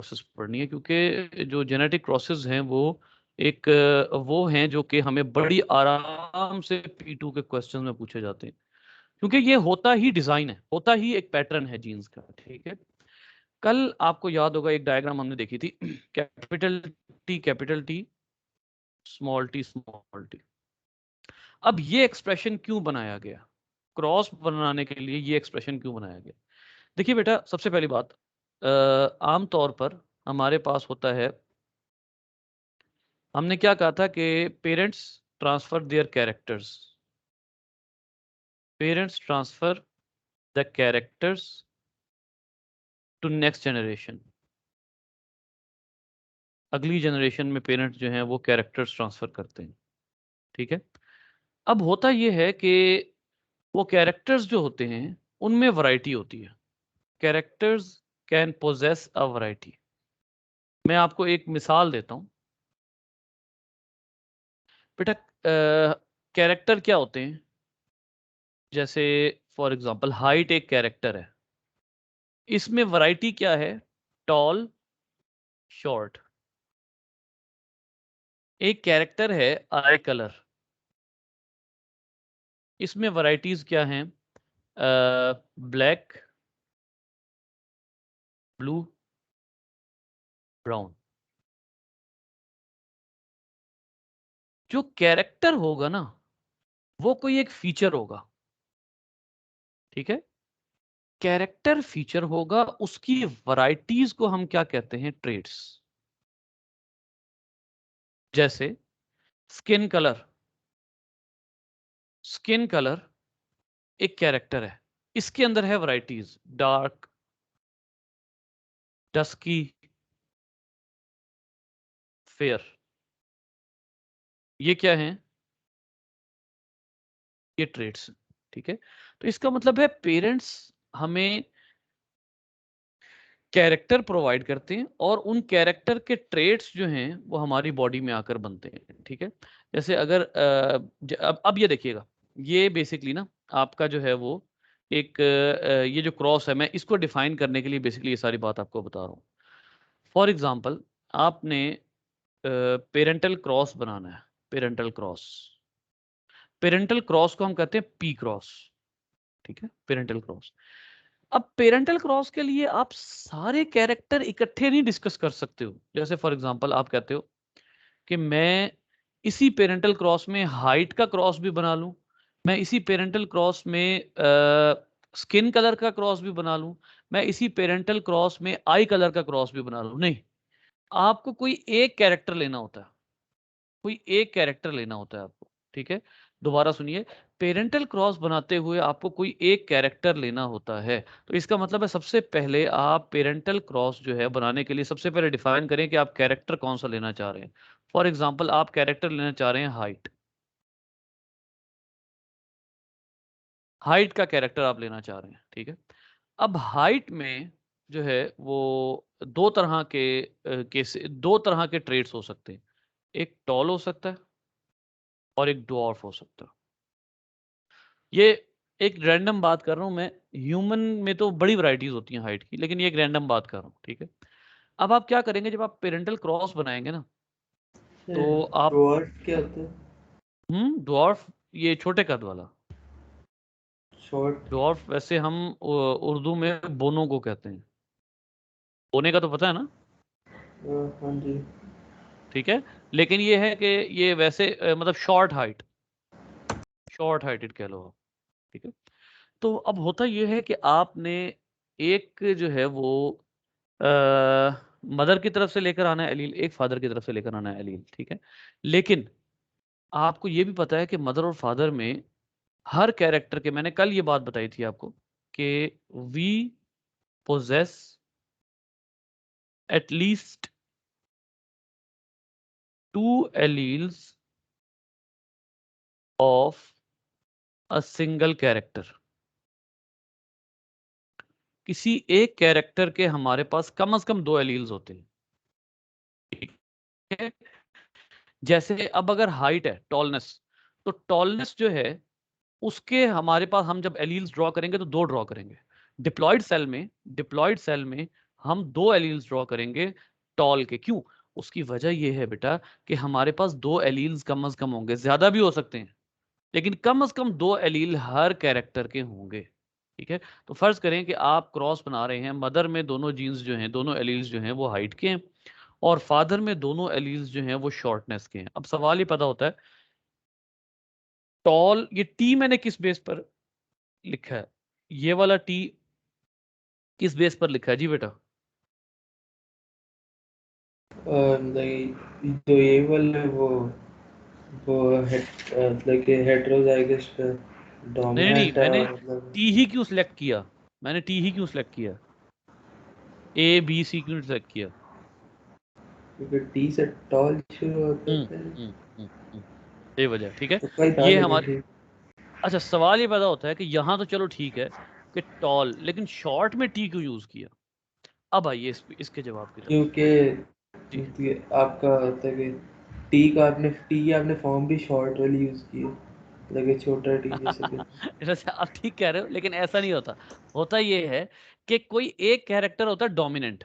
Process पढ़नी है, क्योंकि जो जेनेटिक क्रॉसेस हैं एक वो हैं जो कि हमें बड़ी आराम से P2 के क्वेश्चन में पूछे जाते हैं, क्योंकि ये होता ही डिजाइन है, होता ही एक पैटर्न है जीन्स का। ठीक है, कल आपको याद होगा एक डायग्राम हमने देखी थी, कैपिटल टी स्मॉल टी। अब ये एक्सप्रेशन क्यों बनाया गया, क्रॉस बनाने के लिए ये एक्सप्रेशन क्यों बनाया गया? देखिए बेटा, सबसे पहली बात, आमतौर पर हमारे पास होता है, हमने क्या कहा था कि parents transfer their characters, parents transfer the characters to next generation. अगली जनरेशन में पेरेंट्स जो हैं वो कैरेक्टर्स ट्रांसफर करते हैं। ठीक है, अब होता ये है कि वो कैरेक्टर्स जो होते हैं उनमें वैरायटी होती है। Characters can possess a variety. मैं आपको एक मिसाल देता हूं बेटा। कैरेक्टर क्या होते हैं? जैसे फॉर एग्जांपल हाइट एक कैरेक्टर है, इसमें वैरायटी क्या है? Toll, short. एक कैरेक्टर है आई कलर, इसमें वैरायटीज क्या हैं? Black, blue, brown. जो कैरेक्टर होगा ना, वो कोई एक फीचर होगा। ठीक है, कैरेक्टर फीचर होगा, उसकी वैरायटीज को हम क्या कहते हैं? ट्रेड्स। जैसे स्किन कलर, स्किन कलर एक कैरेक्टर है, इसके अंदर है वैरायटीज, डार्क, डस्की, फेयर। ये क्या है? ये ट्रेड्स। ठीक है, तो इसका मतलब है पेरेंट्स हमें कैरेक्टर प्रोवाइड करते हैं और उन कैरेक्टर के ट्रेड्स जो हैं वो हमारी बॉडी में आकर बनते हैं। ठीक है, जैसे अगर अब ये देखिएगा, ये बेसिकली ना आपका जो है वो एक ये जो क्रॉस है, मैं इसको डिफाइन करने के लिए बेसिकली ये सारी बात आपको बता रहा हूँ। फॉर एग्जांपल, आपने पेरेंटल क्रॉस बनाना है, पेरेंटल क्रॉस, पेरेंटल क्रॉस को हम कहते हैं पी क्रॉस। ठीक है, पेरेंटल क्रॉस। अब पेरेंटल क्रॉस के लिए आप सारे कैरेक्टर इकट्ठे नहीं डिस्कस कर सकते हो। जैसे फॉर एग्जांपल आप कहते हो कि मैं इसी पेरेंटल क्रॉस में हाइट का क्रॉस भी बना लूं, मैं इसी पेरेंटल क्रॉस में स्किन कलर का क्रॉस भी बना लूं, मैं इसी पेरेंटल क्रॉस में आई कलर का क्रॉस भी बना लूं। नहीं, आपको कोई एक कैरेक्टर लेना होता है, कोई एक कैरेक्टर लेना होता है आपको। ठीक है, दोबारा सुनिए, पेरेंटल क्रॉस बनाते हुए आपको कोई एक कैरेक्टर लेना होता है। तो इसका मतलब है सबसे पहले आप पेरेंटल क्रॉस जो है बनाने के लिए सबसे पहले डिफाइन करें कि आप कैरेक्टर कौन सा लेना चाह रहे हैं। फॉर एग्जाम्पल, आप कैरेक्टर लेना चाह रहे हैं हाइट, हाइट का कैरेक्टर आप लेना चाह रहे हैं। ठीक है, अब हाइट में जो है वो दो तरह के दो तरह के ट्रेड्स हो सकते हैं। एक टॉल हो सकता है और एक ड्वार्फ हो सकता है। ये एक रैंडम बात कर रहा हूँ मैं, ह्यूमन में तो बड़ी वैरायटीज होती हैं हाइट की, लेकिन ये एक रैंडम बात कर रहा हूँ। ठीक है, अब आप क्या करेंगे, जब आप पेरेंटल क्रॉस बनाएंगे ना, तो आप ड्वार्फ क्या होता है? ड्वार्फ, ये छोटे कद वाला। शॉर्ट? ड्वार्फ वैसे हम उर्दू में बोनों को कहते हैं। बोने का तो पता है ना? हाँ जी। ठीक है, लेकिन ये है कि ये वैसे मतलब शॉर्ट हाइट, शॉर्ट हाइटेड कह लो आप। ठीक है, तो अब होता ये है कि आपने एक जो है वो मदर की तरफ से लेकर आना है एलील, एक फादर की तरफ से लेकर आना है एलील। ठीक है, लेकिन आपको ये भी पता है कि मदर और फादर में हर कैरेक्टर के, मैंने कल ये बात बताई थी आपको कि we possess at least 2 alleles of a single character. किसी एक कैरेक्टर के हमारे पास कम से कम 2 एलील्स होते हैं। ठीक है, जैसे अब अगर हाइट है, टॉलनेस, तो टॉलनेस जो है उसके हमारे पास हम जब एलील्स ड्रॉ करेंगे तो 2 ड्रॉ करेंगे। डिप्लॉयड सेल में हम 2 एलील्स ड्रॉ करेंगे टॉल के। क्यों? उसकी वजह ये है बेटा कि हमारे पास 2 एलील्स कम से कम होंगे, ज्यादा भी हो सकते हैं, लेकिन कम से कम 2 एलील हर कैरेक्टर के होंगे। ठीक है, तो फर्ज करें कि आप क्रॉस बना रहे हैं, मदर में दोनों जीन्स जो हैं, दोनों एलील्स जो हैं वो हाइट के हैं, और फादर में दोनों एलील्स जो हैं वो शॉर्टनेस के हैं। अब सवाल ये पता होता है, टॉल, ये टी मैंने किस बेस पर लिखा है? ये वाला टी किस बेस पर लिखा है जी बेटा? तो ये वाला वो मतलब कि हेटेरोजाइगस पे नहीं नहीं, डोमिनेंट है, मैंने और मतलब टी ही क्यों सिलेक्ट किया? मैंने टी ही क्यों सिलेक्ट किया? ए बी सी क्यों सिलेक्ट किया? क्योंकि टी से टॉल शुरू होता हम्म है, हम्म हम्म हम्म, ये वजह, ठीक है। तो कई था ये लेकिन हमारे, ठीक। अच्छा सवाल ये पैदा होता है कि यहाँ तो चलो ठीक है कि टॉल, लेकिन शॉर्ट में टी क्यों यूज किया? अब आइए इसके जवाब की तरफ। जी क्योंकि आपका होता है कि टी आपने फॉर्म भी शॉर्ट वाली यूज की है, लगे छोटा टी जैसे कि। जैसे आप ठीक कह रहे हो, लेकिन ऐसा नहीं होता। होता ये है कि कोई एक कैरेक्टर होता है डोमिनेंट।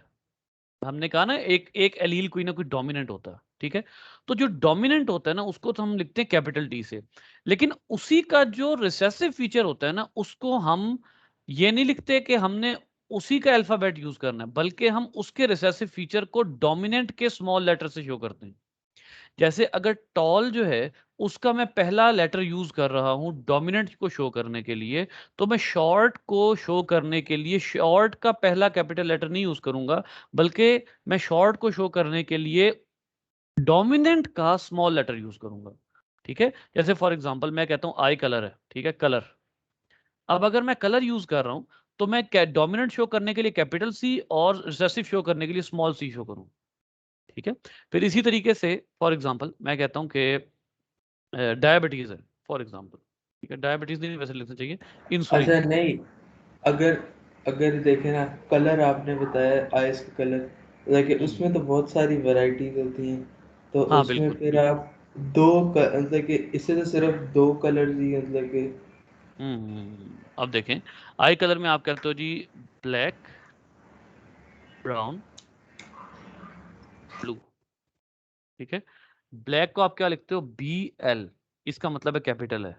हमने कहा ना, एक एक एलील कोई ना कोई डोमिनेंट होता है, ठीक है। तो जो डोमिनेंट होता है ना, उसको तो हम लिखते हैं कैपिटल टी से, लेकिन उसी का जो रिसेसिव फीचर होता है ना, उसको हम ये नहीं लिखते कि हमने उसी का अल्फाबेट यूज करना है, बल्कि हम उसके रिसेसिव फीचर को डोमिनेंट के स्मॉल लेटर से शो करते हैं। जैसे अगर टॉल जो है, उसका मैं पहला लेटर यूज कर रहा हूं डोमिनेंट को शो करने के लिए, तो मैं शॉर्ट को शो करने के लिए शॉर्ट का पहला कैपिटल लेटर नहीं यूज करूंगा, बल्कि मैं शॉर्ट को शो करने के लिए डोमिनेंट का स्मॉल लेटर यूज करूंगा। ठीक है, जैसे फॉर एग्जांपल मैं कहता हूं आई कलर है, ठीक है, कलर। अब अगर मैं कलर यूज कर रहा हूं, तो मैं डोमिनेंट शो करने के लिए कैपिटल सी और रिसेसिव शो करने के लिए स्मॉल सी शो करूं। ठीक है, फिर इसी तरीके से फॉर एग्जांपल मैं कहता हूं कि डायबिटीज है, फॉर एग्जांपल। ठीक है, डायबिटीज नहीं वैसे लिखना चाहिए, इंसुलिन। अच्छा नहीं, अगर अगर देखें ना, कलर आपने बताया आइस का कलर, लेकिन हम्म, उसमें तो बहुत सारी वैरायटीज होती हैं, तो हाँ उसमें बिल्कुल फिर बिल्कुल। आप मतलब कि इससे तो सिर्फ दो कलर ही मतलब कि। अब देखें, आई कलर में आप कहते हो जी ब्लैक, ब्राउन, ब्लू। ठीक है, ब्लैक को आप क्या लिखते हो? बी एल, इसका मतलब है कैपिटल है,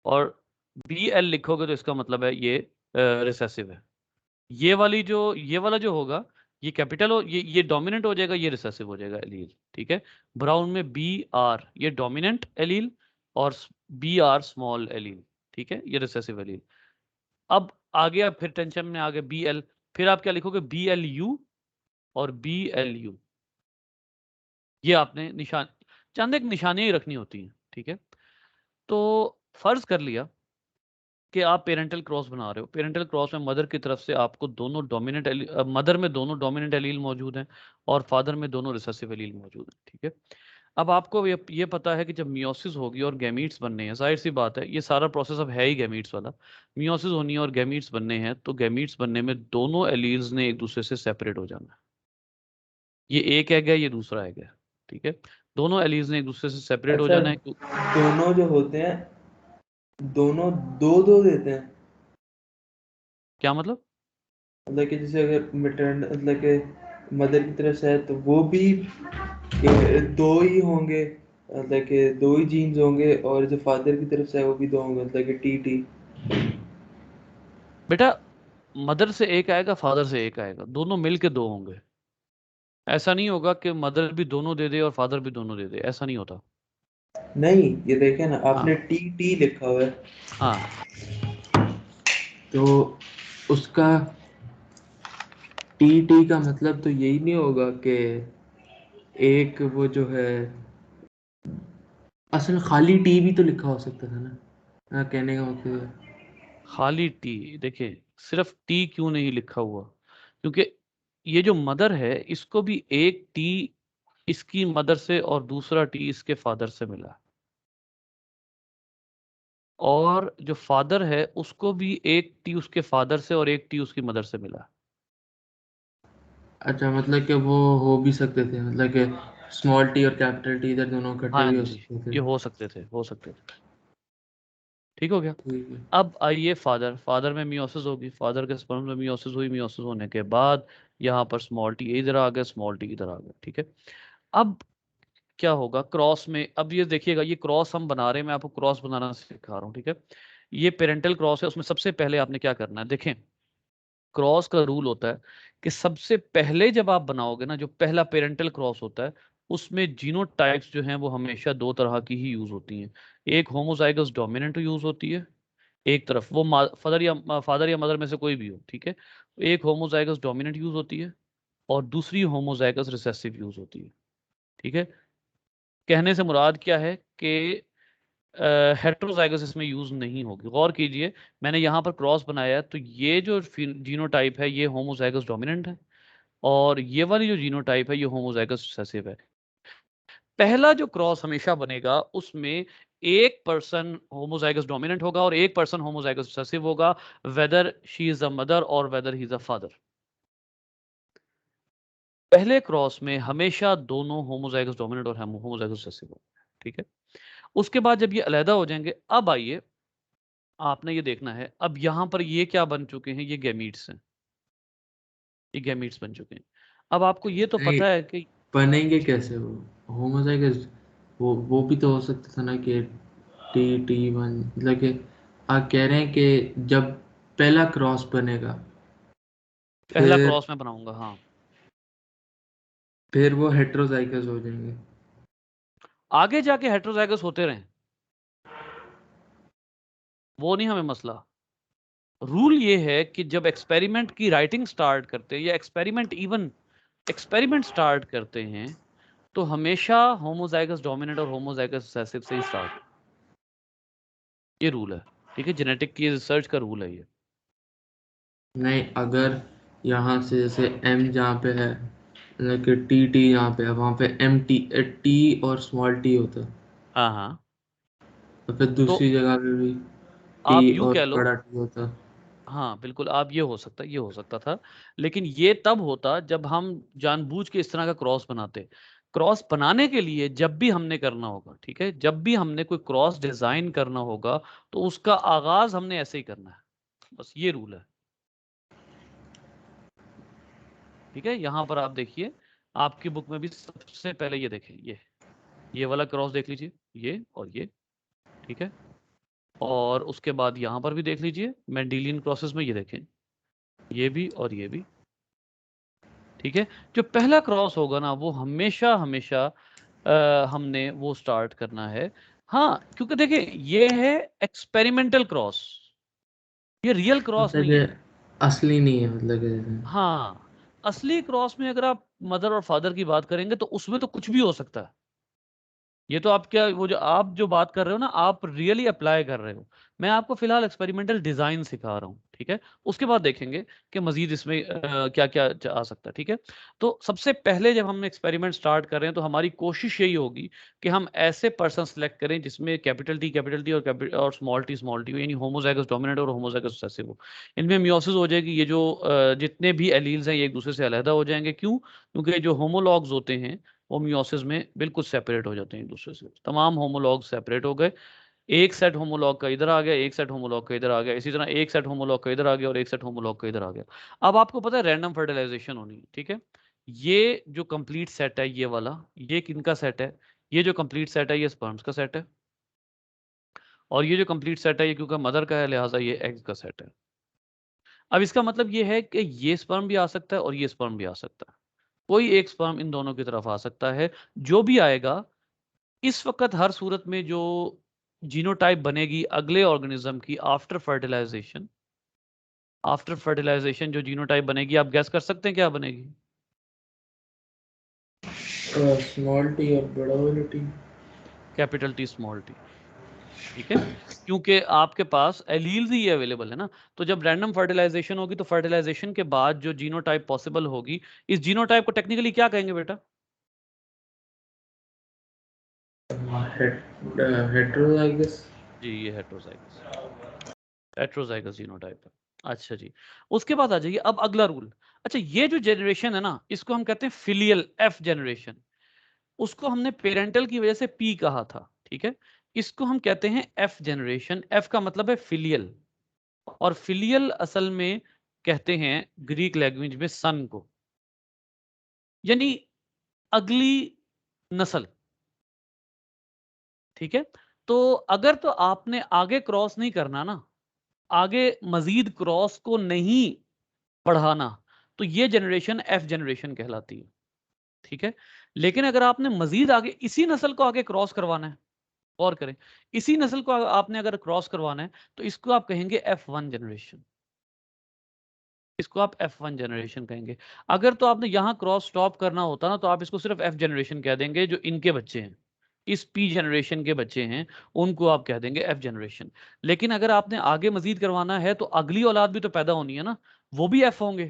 और बी एल लिखोगे तो इसका मतलब है ये रिसेसिव है। ये वाला जो होगा, ये कैपिटल हो, ये डोमिनेंट हो जाएगा, ये रिसेसिव हो जाएगा एलील। ठीक है, ब्राउन में बी आर, ये डोमिनेंट एलील, और बी आर स्मॉल एलील। ठीक है, ये रिसेसिव एलील। अब आ गया, फिर टेंशन में आ गया बी एल, फिर आप क्या लिखोगे? बी एल यू और बी एल यू। ये आपने निशान, चंद एक निशानियां ही रखनी होती हैं। ठीक है, तो फर्ज कर लिया कि आप पेरेंटल क्रॉस बना रहे हो। पेरेंटल क्रॉस में मदर की तरफ से आपको दोनों डोमिनेंट, मदर में दोनों डोमिनेंट एलील मौजूद हैं, और फादर में दोनों रिसेसिव एलील मौजूद हैं। ठीक है, अब आपको ये पता है कि जब मियोसिस होगी और गैमीट्स बनने हैं, जाहिर सी बात है ये सारा प्रोसेस अब है ही गैमीट्स वाला। मियोसिस होनी है और गैमीट्स बनने हैं, तो गैमीट्स बनने में दोनों एलील्स ने एक दूसरे से सेपरेट हो जाना है। ये एक एग है, ये दूसरा एग है। ठीक है, दोनों एलील्स ने एक दूसरे से सेपरेट हो अच्छा, जाना है। दोनों जो होते हैं, दोनों दो दो देते हैं, क्या मतलब? मतलब कि जैसे अगर मिटर्न मतलब कि मदर की तरफ से है तो वो भी दो ही होंगे, मतलब कि दो ही जीन्स होंगे, और जो फादर की तरफ से है वो भी दो होंगे, मतलब कि टी टी। बेटा, मदर से एक आएगा, फादर से एक आएगा, दोनों मिलके दो होंगे। ऐसा नहीं होगा कि मदर भी दोनों दे दे और फादर भी दोनों दे दे, ऐसा नहीं होता। नहीं, ये देखे ना, हाँ आपने टी टी लिखा हुआ है, हाँ, तो उसका टी टी का मतलब तो यही नहीं होगा कि एक वो जो है, असल में खाली टी भी तो लिखा हो सकता था ना। कहने का मतलब है। खाली टी, देखिए सिर्फ टी क्यों नहीं लिखा हुआ, क्योंकि ये जो मदर है, इसको भी एक टी इसकी मदर से और दूसरा टी इसके फादर से मिला, और जो फादर है उसको भी एक टी उसके फादर से और एक टी उसकी मदर से मिला। अच्छा, मतलब कि वो हो भी सकते थे, मतलब कि स्मॉल टी और कैपिटल टी इधर दोनों इकट्ठे हाँ भी हो जी, सकते थे। ये हो सकते थे, हो सकते थे। ठीक हो गया। ठीक है। अब आइए फादर, फादर में मियोसिस होगी, फादर के स्पर्म में मियोसिस हुई, मियोसिस होने के बाद यहाँ पर स्मॉल टी इधर आ गया, स्मॉल टी इधर आ गया, ठीक है। अब क्या होगा क्रॉस में, अब ये देखिएगा, ये क्रॉस हम बना रहे हैं, मैं आपको क्रॉस बनाना सिखा रहा हूँ, ठीक है। ये पेरेंटल क्रॉस है, उसमें सबसे पहले आपने क्या करना है, देखें क्रॉस का रूल होता है कि सबसे पहले जब आप बनाओगे ना, जो पहला पेरेंटल क्रॉस होता है, उसमें जीनोटाइप्स जो हैं वो हमेशा दो तरह की ही यूज होती हैं। एक होमोजाइगस डोमिनेंट यूज होती है, एक तरफ वो फादर या मदर में से कोई भी हो, ठीक है। एक होमोजाइगस डोमिनेंट यूज होती है और दूसरी होमोजाइगस रिसेसिव यूज होती है, ठीक है। कहने से मुराद क्या है कि हेट्रोजाइगस इसमें यूज नहीं होगी। गौर कीजिए, मैंने यहाँ पर क्रॉस बनाया है, तो ये जो जीनोटाइप है ये होमोजाइगस डोमिनेंट है और ये वाली जो जीनोटाइप है ये होमोजाइगस रिसेसिव है। पहला जो क्रॉस हमेशा बनेगा उसमें एक पर्सन होमोजाइगस डोमिनेंट होगा और एक पर्सन होमोजाइगस रिसेसिव होगा, whether she is a mother और whether he is a father. पहले क्रॉस में हमेशा दोनों होमोजाइगस डोमिनेंट और होमोजाइगस रिसेसिव होंगे, ठीक है। उसके बाद जब ये अलहदा हो जाएंगे, अब आइए आपने ये देखना है, अब यहां पर ये क्या बन चुके हैं, ये गैमीट्स हैं, ये गैमीट्स बन चुके हैं। अब आपको ये तो नहीं, पता है कि बनेंगे कैसे वो होमोजाइगस? वो भी तो हो सकता था ना कि T1, मतलब कि आप कह रहे हैं कि जब पहला क्रॉस बनेगा पहला फिर क्रॉस में बनाऊंगा, हाँ। फिर वो हेट्रोजाइगस हो जाएंगे। आगे जाके हेट्रोजाइगस होते रहें, वो नहीं हमें मसला। रूल ये है कि जब एक्सपेरिमेंट की राइटिंग स्टार्ट करते हैं या एक्सपेरिमेंट स्टार्ट करते हैं, तो हमेशा होमोजाइगस डोमिनेंट और होमोजाइगस रिसेसिव से ही स्टार्ट, ये रूल है, ठीक है। जेनेटिक की रिसर्च का रूल है ये। नहीं, अगर यहाँ से जैसे M जहाँ पे है, मतलब कि T यहाँ पे है, वहाँ पे टी और स्मॉल टी होता है, हाँ हाँ, तो फिर तो दूसरी जगह पे भी आप टी यूं और कह लो, बड़ा टी होता है। हाँ बिल्कुल, आप ये हो सकता, ये हो सकता था, लेकिन ये तब होता जब हम जानबूझ के इस तरह का क्रॉस बनाते। क्रॉस बनाने के लिए जब भी हमने करना होगा, ठीक है, जब भी हमने कोई क्रॉस डिजाइन करना होगा तो उसका आगाज हमने ऐसे ही करना है, बस ये रूल है, ठीक है। यहां पर आप देखिए, आपकी बुक में भी सबसे पहले ये देखें, ये वाला क्रॉस देख लीजिए, ये और ये, ठीक है। और उसके बाद यहां पर भी देख लीजिए मेंडेलियन क्रॉसेस में, ये देखें, ये भी और ये भी, ठीक है। जो पहला क्रॉस होगा ना वो हमेशा हमेशा हमने वो स्टार्ट करना है। हाँ, क्योंकि देखिए ये है एक्सपेरिमेंटल क्रॉस, ये रियल क्रॉस मतलब नहीं है। कि असली नहीं है, मतलब कि जैसे हाँ, असली क्रॉस में अगर आप मदर और फादर की बात करेंगे तो उसमें तो कुछ भी हो सकता है। ये तो आप क्या, वो जो आप जो बात कर रहे हो ना, आप रियली अप्लाई कर रहे हो। मैं आपको फिलहाल एक्सपेरिमेंटल डिजाइन सिखा रहा हूँ, ठीक है। उसके बाद देखेंगे कि मजीद इसमें क्या क्या आ सकता है, ठीक है। तो सबसे पहले जब हम एक्सपेरिमेंट स्टार्ट कर रहे हैं तो हमारी कोशिश यही होगी कि हम ऐसे पर्सन सेलेक्ट करें जिसमें कैपिटल टी और स्मॉल टी हो, यानी होमोजाइगस डोमिनेंट और होमोजाइगस रिसेसिव हो। इनमें मियोसिस हो जाएगी, ये जो जितने भी एलील्स हैं ये एक दूसरे से अलहदा हो जाएंगे। क्यों? क्योंकि जो होमोलॉग्स होते हैं वो मियोसिस में बिल्कुल सेपरेट हो जाते हैं एक दूसरे से, तमाम होमोलॉग सेपरेट हो गए। एक सेट होमोलॉग का इधर आ गया, एक सेट होमोलॉग का इधर आ गया, इसी तरह एक सेट होमोलॉग का इधर आ गया और एक सेट होमोलॉग का इधर आ गया। अब आपको पता है रैंडम फर्टिलाइजेशन होनी है, ठीक है। ये जो कंप्लीट सेट है ये वाला, ये किनका सेट है? ये जो कंप्लीट सेट है ये स्पर्म्स का सेट है, और ये जो कंप्लीट सेट है ये क्योंकि मदर का है लिहाजा ये एग्स का सेट है। अब इसका मतलब ये है कि ये स्पर्म भी आ सकता है और ये स्पर्म भी आ सकता है, कोई एक स्पर्म इन दोनों की तरफ आ सकता है। जो भी आएगा, इस वक्त हर सूरत में जो जीनोटाइप बनेगी अगले ऑर्गेनिज्म की आफ्टर फर्टिलाइजेशन जो जीनोटाइप बनेगी, आप गैस कर सकते हैं क्या बनेगी? स्मॉल टी और बड़ा वाला T. Capital T small T, ठीक है। क्योंकि आपके पास एलील्स ही अवेलेबल है ना। तो जब रैंडम फर्टिलाइजेशन होगी तो फर्टिलाइजेशन के बाद जो जीनोटाइप पॉसिबल होगी, इस जीनोटाइप को टेक्निकली क्या कहेंगे बेटा? हेट्रोजाइगस। जी, ये हेट्रोजाइगस जीनोटाइप है। अच्छा जी, उसके बाद आ जाइए अब अगला रूल। अच्छा, ये जो जनरेशन है ना इसको हम कहते हैं फिलियल, एफ जनरेशन। उसको हमने पेरेंटल की वजह से पी कहा था, ठीक है। इसको हम कहते हैं एफ जनरेशन। एफ का मतलब है फिलियल, और फिलियल असल में कहते हैं ग्रीक लैंग्वेज में सन को, यानी अगली नस्ल। ठीक है, तो अगर तो आपने आगे क्रॉस नहीं करना ना, आगे मजीद क्रॉस को नहीं बढ़ाना, तो ये जनरेशन एफ जनरेशन कहलाती है। ठीक है, लेकिन अगर आपने मजीद आगे इसी नस्ल को आगे क्रॉस करवाना है, और करें, इसी नस्ल को आपने अगर क्रॉस करवाना है, तो इसको आप कहेंगे F1 जनरेशन। इसको आप F1 जनरेशन कहेंगे। अगर तो आपने यहां क्रॉस स्टॉप करना होता ना, तो आप इसको सिर्फ F जनरेशन कह देंगे। जो इनके बच्चे हैं, इस P जनरेशन के बच्चे हैं, उनको आप कह देंगे F जनरेशन। लेकिन अगर आपने आगे मजीद करवाना है, तो अगली औलाद भी तो पैदा होनी है ना, वो भी F होंगे,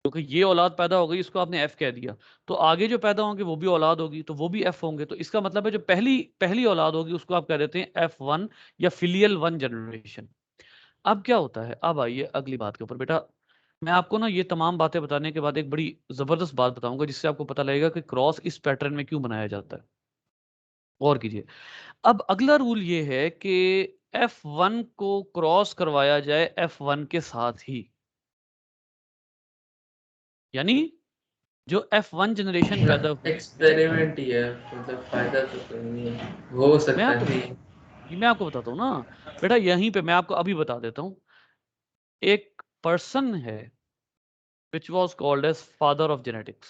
क्योंकि ये औलाद पैदा हो गई, इसको आपने एफ कह दिया, तो आगे जो पैदा होंगे वो भी औलाद होगी, तो वो भी एफ होंगे। तो इसका मतलब है जो पहली पहली औलाद होगी उसको आप कह देते हैं F1 या फिलियल 1 जनरेशन। अब क्या होता है, अब आइए अगली बात के ऊपर। बेटा मैं आपको ना ये तमाम बातें बताने के बाद एक बड़ी जबरदस्त बात बताऊंगा, जिससे आपको पता लगेगा कि क्रॉस इस पैटर्न में क्यों बनाया जाता है। गौर कीजिए। अब अगला रूल ये है कि F1 को क्रॉस करवाया जाए F1 के साथ ही, यानी जो F1 जनरेशन पैदा हुई। एक्सपेरिमेंट ही है, मतलब फायदा तो कोई नहीं है, हो मैं सकता आपको है। मैं आपको बताता हूँ ना बेटा, यहीं पे मैं आपको अभी बता देता हूँ। एक पर्सन है which was called as father of genetics,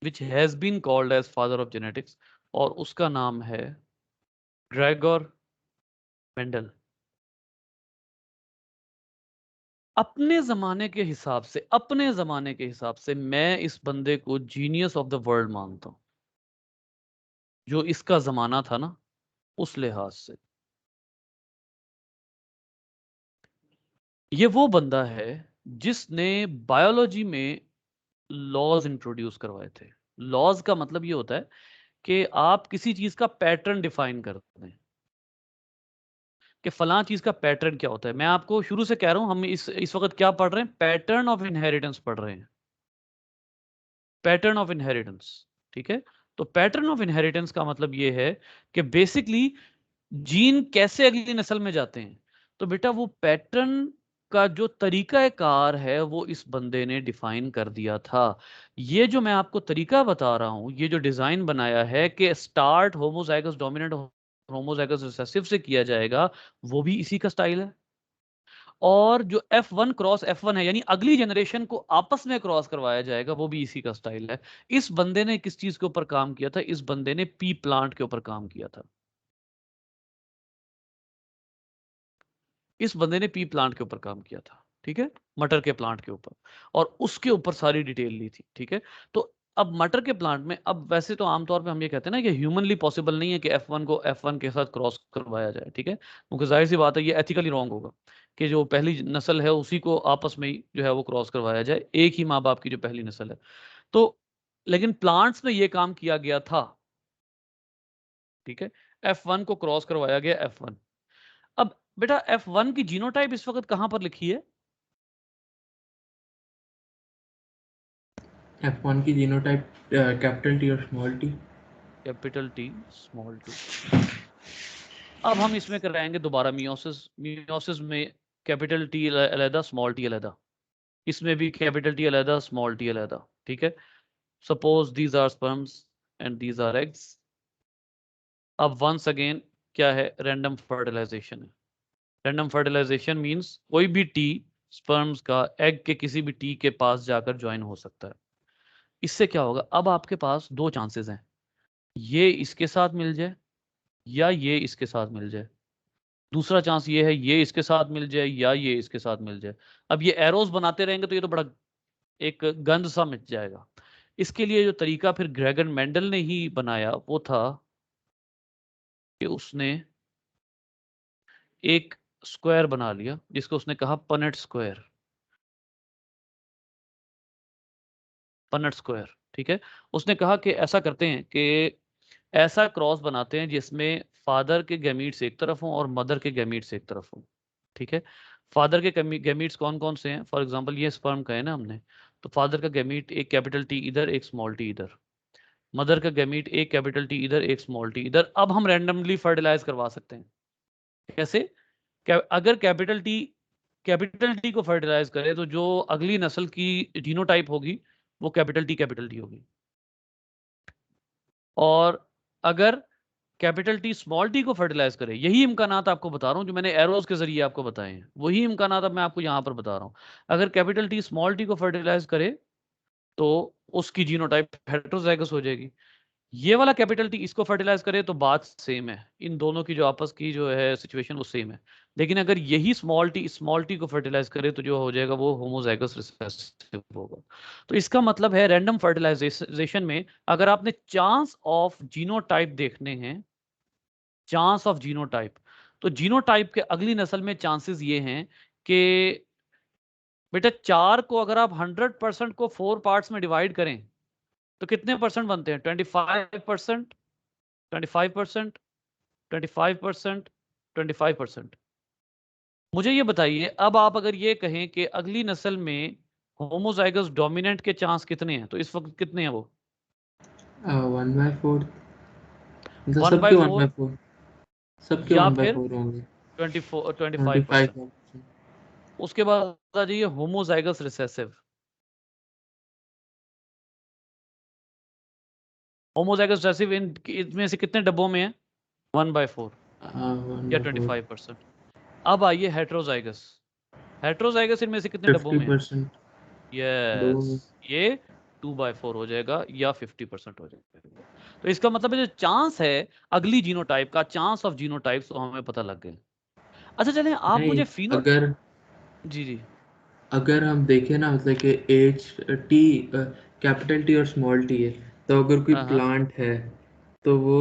which has been called as father of genetics, और उसका नाम है ग्रेगोर मेंडल। अपने जमाने के हिसाब से, अपने जमाने के हिसाब से मैं इस बंदे को जीनियस ऑफ द वर्ल्ड मानता हूं, जो इसका जमाना था ना उस लिहाज से। ये वो बंदा है जिसने बायोलॉजी में लॉज इंट्रोड्यूस करवाए थे। लॉज का मतलब ये होता है कि आप किसी चीज का पैटर्न डिफाइन करते हैं, कि फलां चीज का पैटर्न क्या होता है। मैं आपको शुरू से कह रहा हूं, हम इस वक्त क्या पढ़ रहे हैं, पैटर्न ऑफ इनहेरिटेंस पढ़ रहे हैं, पैटर्न ऑफ इनहेरिटेंस। ठीक है, तो पैटर्न ऑफ इनहेरिटेंस का मतलब ये है कि बेसिकली जीन कैसे अगली नस्ल में जाते हैं। तो बेटा वो पैटर्न का जो तरीका कार है वो इस बंदे ने डिफाइन कर दिया था। ये जो मैं आपको तरीका बता रहा हूं, ये जो डिजाइन बनाया है कि start homozygous dominant homozygous recessive से किया जाएगा, वो भी इसी का स्टाइल है। और जो F1 क्रॉस F1 है, यानी अगली जनरेशन को आपस में क्रॉस करवाया जाएगा, वो भी इसी का स्टाइल है। इस बंदे ने किस चीज के ऊपर काम किया था, इस बंदे ने पी प्लांट के ऊपर काम किया था। इस बंदे ने पी प्लांट के ऊपर काम किया था, ठीक है, मटर के प्लांट के ऊपर, और उसके ऊपर सारी डिटेल ली थी। ठीक है, तो अब मटर के प्लांट में, अब वैसे तो आमतौर पे हम ये कहते हैं ना कि ह्यूमनली पॉसिबल नहीं है कि F1 को F1 के साथ क्रॉस करवाया जाए। ठीक है, क्योंकि जाहिर सी बात है ये एथिकली रॉन्ग होगा कि जो पहली नस्ल है उसी को आपस में ही जो है वो क्रॉस करवाया जाए, एक ही माँ बाप की जो पहली नस्ल है। तो लेकिन प्लांट्स में ये काम किया गया था। ठीक है, F1 को क्रॉस करवाया गया F1। अब बेटा F1 की जीनोटाइप इस वक्त कहां पर लिखी है? F1 की जीनोटाइप कैपिटल टी और small T. Capital T small T. अब हम इसमें कराएंगे दोबारा मियोसिस। मियोसिस में कैपिटल टी अलहदा, स्मॉल टी अलहदा, इसमें भी कैपिटल टी अलहदा, स्मॉल टी अलहदा। ठीक है, suppose these are sperms and these are eggs. अब वंस अगेन क्या है, रैंडम फर्टिलाइजेशन है। रैंडम फर्टिलाइजेशन मींस कोई भी टी स्पर्म्स का एग के किसी भी टी के पास जाकर ज्वाइन हो सकता है। इससे क्या होगा, अब आपके पास दो चांसेस हैं, ये इसके साथ मिल जाए या ये इसके साथ मिल जाए। दूसरा चांस ये है ये इसके साथ मिल जाए या ये इसके साथ मिल जाए। अब ये एरोस बनाते रहेंगे तो ये तो बड़ा एक गंद सा मिट जाएगा। इसके लिए जो तरीका फिर ग्रेगर मेंडल ने ही बनाया वो था कि उसने एक स्क्वायर बना लिया जिसको उसने कहा पनेट स्क्वायर। पनेट स्क्वायर, ठीक है। उसने कहा कि ऐसा करते हैं कि ऐसा क्रॉस बनाते हैं जिसमें फादर के गैमीट्स एक तरफ हों और मदर के गैमीट्स एक तरफ हों। ठीक है, फादर के गैमीट्स कौन कौन से हैं, फॉर एग्जांपल ये स्पर्म का है ना हमने, तो फादर का गैमीट एक कैपिटल टी इधर, एक स्मॉल टी इधर। मदर का गैमीट एक कैपिटल टी इधर एक स्मॉल टी इधर। अब हम रैंडमली फर्टिलाइज करवा सकते हैं। कैसे? अगर कैपिटल टी को फर्टिलाइज करे तो जो अगली नस्ल की जीनोटाइप होगी वो कैपिटल टी होगी। और अगर कैपिटल टी स्मॉल टी को फर्टिलाइज करे, यही इम्कानात आपको बता रहा हूं जो मैंने एरोज के जरिए आपको बताए हैं, वही इम्कानात अब मैं आपको यहां पर बता रहा हूं। अगर कैपिटल टी स्मॉल टी को फर्टिलाइज करे तो उसकी जीनोटाइप हेटेरोजाइगस हो जाएगी। ये वाला कैपिटल टी इसको फर्टिलाइज करे तो बात सेम है, इन दोनों की जो आपस की जो है सिचुएशन वो सेम है। लेकिन अगर यही स्मॉल टी को फर्टिलाइज करे तो जो हो जाएगा वो होमोजाइगस रिसेसिव होगा। तो इसका मतलब है रैंडम फर्टिलाइजेशन में अगर आपने चांस ऑफ जीनोटाइप देखने हैं, चांस ऑफ जीनोटाइप, तो जीनोटाइप के अगली नस्ल में चांसेस ये हैं कि बेटा 4 को अगर आप 100% को 4 पार्ट्स में डिवाइड करें तो कितने परसेंट बनते हैं? 25%, 25%, 25%, 25%। मुझे ये बताइए, अब आप अगर ये कहें कि अगली नस्ल में होमोजाइगस डोमिनेंट के चांस कितने हैं, तो इस वक्त कितने हैं वो? 1/4, मतलब वन सबके बाई 1/4, फोर सबके या फिर 1/4 होंगे। 25%। 25। उसके बाद आ जाइए होमोजाइगस रिसेसिव। होमोजाइगस रिसेसिव इनमें से कितने डब्बों में है? 1/4 या 1/4, 25%। अब आइए हेट्रोजाइगस। हेट्रोजाइगस इनमें से कितने डब्बों में है? 50%। दो यस, में। ये 2/4 हो जाएगा या 50% हो जाएगा। तो इसका मतलब है जो चांस है अगली जीनोटाइप का, चांस ऑफ जीनोटाइप्स, तो हमें पता लग गया। अच्छा चलें, आप नहीं, मुझे फिनो। अगर जी जी। अगर हम देखें ना, मतलब कि एच टी, कैपिटल टी और स्मॉल टी है, तो अगर कोई हाँ हाँ। प्लांट है तो वो,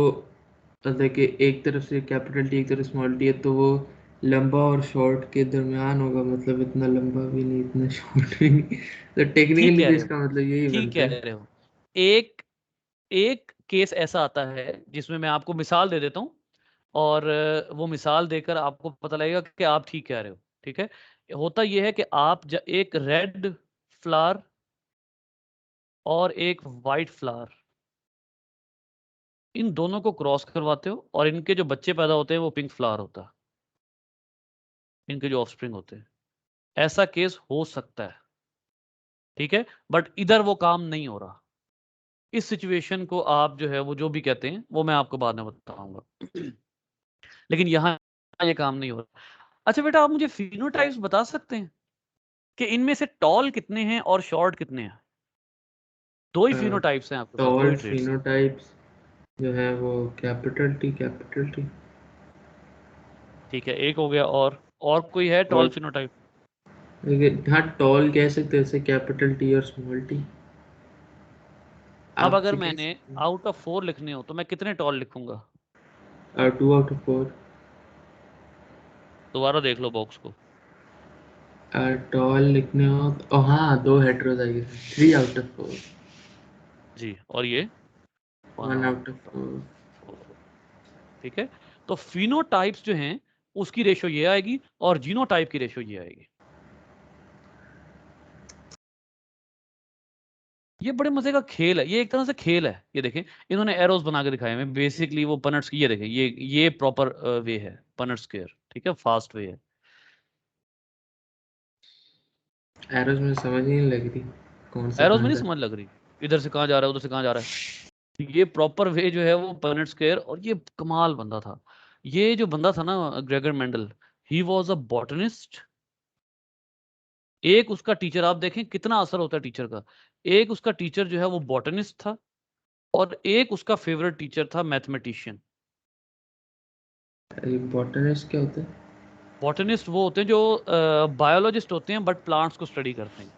मतलब कि एक तरफ से कैपिटल टी एक तरफ स्मॉल टी है, तो वो लंबा और शॉर्ट के दरमियान होगा, मतलब इतना लंबा भी नहीं इतना शॉर्ट भी नहीं। तो ठीक टेक्निकली कह तो रहे हो, इसका मतलब यही ठीक बनता कह है। रहे हो। एक एक केस ऐसा आता है जिसमें मैं आपको मिसाल दे देता हूँ, और वो मिसाल देकर आपको पता लगेगा कि आप ठीक कह रहे हो। ठीक है? होता यह है कि आप एक रेड फ्लावर और एक वाइट फ्लावर, इन दोनों को क्रॉस करवाते हो और इनके जो बच्चे पैदा होते हैं वो पिंक फ्लावर होता है, इनके जो ऑफस्प्रिंग होते हैं। ऐसा केस हो सकता है, ठीक है, बट इधर वो काम नहीं हो रहा। इस सिचुएशन को आप जो है वो जो भी कहते हैं वो मैं आपको बाद में बताऊंगा। लेकिन यहाँ ये काम नहीं हो रहा। अच्छा बेटा, आप मुझे फिनोटाइप्स बता सकते हैं कि इनमें से टॉल कितने हैं और शॉर्ट कितने हैं? दो ही फिनोटाइप्स हैं आपके पास, दो टॉल ही ट्रेड्स। फिनोटाइप्स जो है वो कैपिटल टी। ठीक है, एक हो गया। और कोई है टॉल और फिनोटाइप? देखिए, हाँ, टॉल कह सकते हैं, जैसे कैपिटल टी और स्मॉल टी अब आप अगर भी कह मैंने सकते आउट ऑफ 4 लिखने हो तो मैं कितने टॉल लिखूंगा? हैं। 2/4। दोबारा देख लो बॉक्स को। टॉल लिखने हो तो हाँ, 2 हेटेरोजाइगस, 3/4। जी, और ये 1 आउट ऑफ 1/4। 4। ठीक है? तो फिनोटाइप्स जो हैं उसकी रेशो ये आएगी और जीनोटाइप की रेशो ये आएगी। ये बड़े मजे का खेल है, ये एक तरह से खेल है। ये देखें, इन्होंने एरोस बना के दिखाए हैं बेसिकली वो पनट्स की। ये देखें, ये प्रॉपर वे है पनट स्क्वायर, ठीक है, फास्ट वे है। एरोज में समझ ही नहीं लग रही कौन सा एरोस में कहाँ नहीं जा समझ लग रही, इधर से कहाँ जा रहा है उधर से कहाँ जा रहा है। ये प्रॉपर वे जो है वो पनट स्क्वायर। और ये कमाल बंदा था, ये जो बंदा था ना, Gregor Mendel, he was a botanist. एक उसका टीचर, आप देखें कितना असर होता है टीचर का। एक उसका टीचर जो है वो बॉटनिस्ट था और एक उसका फेवरेट टीचर था मैथमेटिशियन। रहा? बॉटनिस्ट क्या होता है? बॉटनिस्ट वो होते हैं जो बायोलॉजिस्ट होते हैं बट प्लांट्स को स्टडी करते हैं।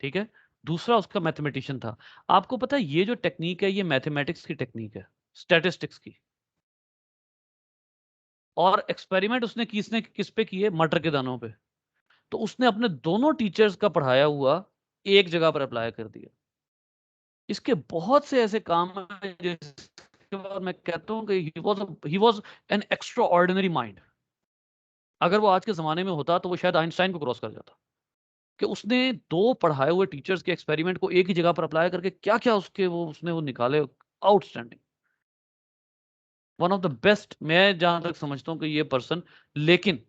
ठीक है? दूसरा उसका मैथमेटिशियन था। आपको पता है ये जो टेक्निक है ये मैथमेटिक्स की टेक्निक है, स्टैटिस्टिक्स की। और एक्सपेरिमेंट उसने किस पे किए? मटर के दानों पे। तो उसने अपने दोनों टीचर्स का पढ़ाया हुआ एक जगह पर अप्लाई कर दिया। इसके बहुत से ऐसे काम हैं जिसके बाद मैं कहता हूं कि he was an extra ordinary mind. अगर वो आज के जमाने में होता तो वो शायद आइंस्टाइन को क्रॉस कर जाता। कि उसने 2 पढ़ाए हुए टीचर्स के एक्सपेरिमेंट को एक ही जगह पर अप्लाई करके क्या-क्या उसने वो निकाले, outstanding. One of the best, मैं जहाँ तक समझता हूँ कि ये पर्सन, लेकिन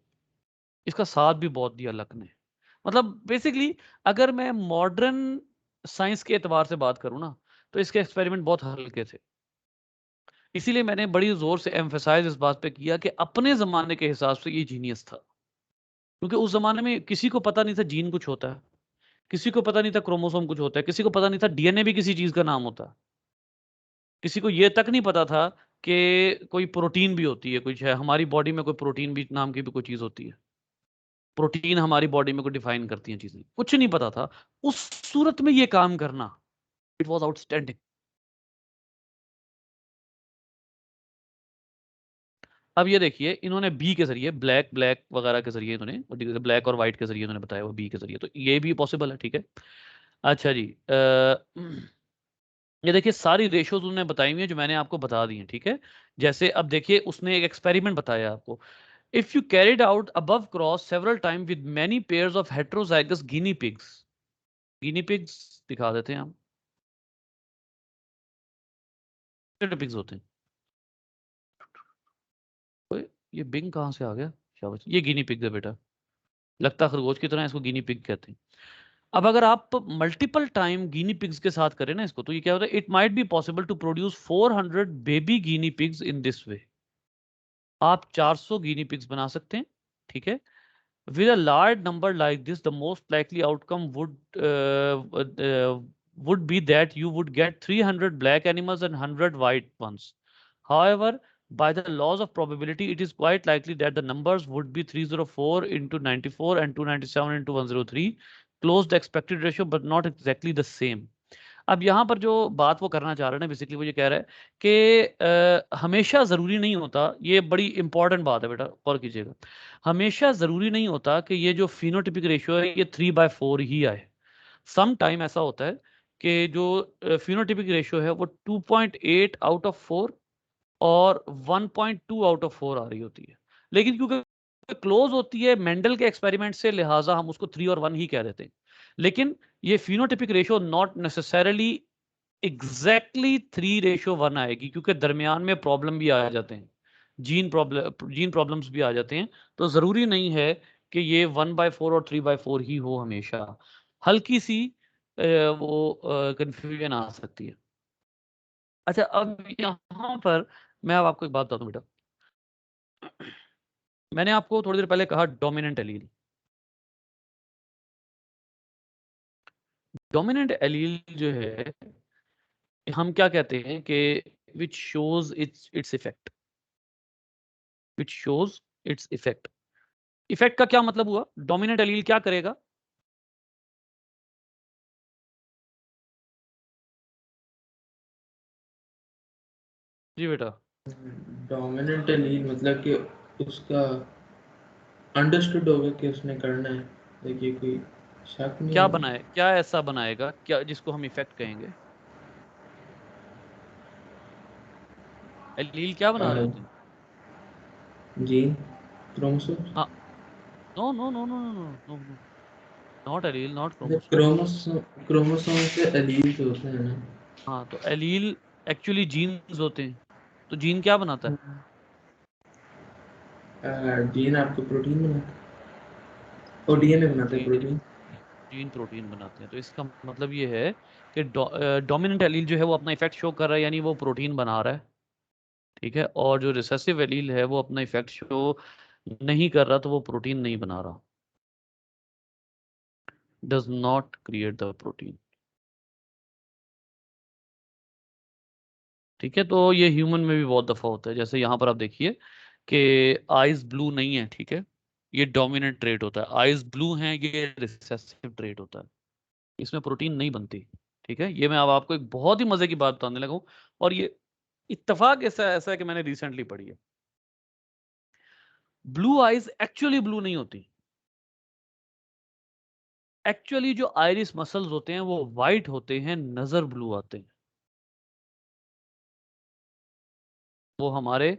इसका साथ भी बहुत दिया लक ने। मतलब बेसिकली अगर मैं मॉडर्न साइंस के एतबार से बात करूँ ना, तो इसके एक्सपेरिमेंट बहुत हल्के थे। इसीलिए मैंने बड़ी ज़ोर से एम्फसाइज़ इस बात पे किया कि अपने ज़माने के हिसाब से ये जीनियस था। क्योंकि उस ज़माने में किसी को पता नहीं था जीन कुछ होता है, किसी को पता नहीं था क्रोमोसोम कुछ होता है, किसी को पता नहीं था डीएनए भी किसी चीज़ का नाम होता है। किसी को ये तक नहीं पता था कि कोई प्रोटीन भी होती है, कुछ है, हमारी बॉडी में कोई प्रोटीन भी नाम की भी कोई चीज़ होती है। प्रोटीन हमारी बॉडी में को डिफाइन करती हैं चीज़ें, कुछ नहीं पता था। उस सूरत में ये काम करना, इट वाज़ आउटस्टैंडिंग। अब ये देखिए इन्होंने बी के ज़रिए ब्लैक ब्लैक वगैरह के ज़रिए इन्होंने ब्लैक और व्हाइट के ज़रिए इन्होंने बताया वो बी के ज़रिए, तो ये भी पॉसिबल है, ठीक है। अच्छा जी, ये देखिए सारी रेशियोज़ उन्होंने बताई हुई हैं जो मैंने आपको बता दी हैं, ठीक है। जैसे अब देखिए उसने एक एक्सपेरिमेंट बताया आपको। If you carried out above cross several time with many pairs of heterozygous Guinea pigs दिखा देते हैं हम। पिग्स होते हैं। ओए, ये बिंग कहाँ से आ गया? शाबाश, ये गिनी पिग है बेटा। लगता खरगोश की तरह, इसको गिनी पिग कहते हैं। अब अगर आप मल्टीपल टाइम गिनी पिग्स के साथ करें ना इसको, तो ये क्या होता है, it might be possible to produce 400 baby guinea pigs in this way. आप 400 गिनी पिग्स बना सकते हैं, ठीक है। With a large number like this, the most likely outcome would be that you would get 300 black animals and 100 white ones. However, by the laws of probability, it is quite likely that the numbers would be 304 into 94 and 297 into 103, close the expected ratio, but not exactly the same. अब यहाँ पर जो बात वो करना चाह रहे हैं ना, बेसिकली वो ये कह रहा है कि हमेशा ज़रूरी नहीं होता, ये बड़ी इंपॉर्टेंट बात है बेटा, गौर कीजिएगा। हमेशा ज़रूरी नहीं होता कि ये जो फिनोटिपिक रेशियो है ये 3/4 ही आए। सम टाइम ऐसा होता है कि जो फिनोटिपिक रेशियो है वो 2.8 आउट ऑफ 4 और 1.2 आउट ऑफ 4 आ रही होती है। लेकिन क्योंकि क्लोज होती है मेंडल के एक्सपेरिमेंट से, लिहाजा हम उसको 3 और 1 ही कह देते हैं। लेकिन ये phenotypic ratio not necessarily exactly 3:1 आएगी, क्योंकि दरमियान में प्रॉब्लम भी आ जाते हैं, जीन प्रॉब्लम्स भी आ जाते हैं। तो ज़रूरी नहीं है कि ये 1/4 और 3/4 ही हो हमेशा। हल्की सी वो कन्फ्यूजन आ सकती है। अच्छा, अब यहाँ पर मैं अब आपको एक बात बता दूँ बेटा। मैंने आपको थोड़ी देर पहले कहा डोमिनेंट एलील। डोमिनेंट एलील जो है, हम क्या कहते हैं कि which shows its effect, which shows its effect. Effect का क्या मतलब हुआ? डोमिनेंट एलील क्या करेगा? जी बेटा। डोमिनेंट एलील मतलब कि उसका अंडरस्टूड होगा कि उसने करना है, देखिए कोई शक नहीं क्या होगा। बनाए, क्या ऐसा बनाएगा क्या जिसको हम इफेक्ट कहेंगे? एलील क्या बना रहे होते हैं? जीन, क्रोमोसोम, हाँ। No no no no no no no no, not allele, not मतलब क्रोमोसोम्स। क्रोमोसोम से एलील तो होते हैं ना। हाँ, तो एलील एक्चुअली जीन्स होते हैं। तो जीन क्या बनाता है? जीन आपको प्रोटीन बनाता है और डीएनए बनाता है जीन प्रोटीन। जीन प्रोटीन बनाते हैं। तो इसका मतलब ये है कि डोमिनेंट एलील जो है वो अपना इफेक्ट शो कर रहा है, यानी वो प्रोटीन बना रहा है, ठीक है। और जो रिसेसिव एलील है वो अपना इफेक्ट शो नहीं कर रहा, तो वो प्रोटीन नहीं बना रहा, does not create the protein, ठीक है। तो ये ह्यूमन में भी बहुत दफा होता है। जैसे यहाँ पर आप देखिए कि आइज ब्लू नहीं है, ठीक है, ये डोमिनेंट ट्रेट होता है। आइज ब्लू हैं, ये रिसेसिव ट्रेट होता है, इसमें प्रोटीन नहीं बनती, ठीक है। ये मैं अब आपको एक बहुत ही मजे की बात बताने लगा हूँ, और ये इत्तेफाक ऐसा ऐसा है कि मैंने रिसेंटली पढ़ी है। ब्लू आइज एक्चुअली ब्लू नहीं होती। एक्चुअली जो आइरिस मसल्स होते हैं वो वाइट होते हैं, नजर ब्लू आते हैं। वो हमारे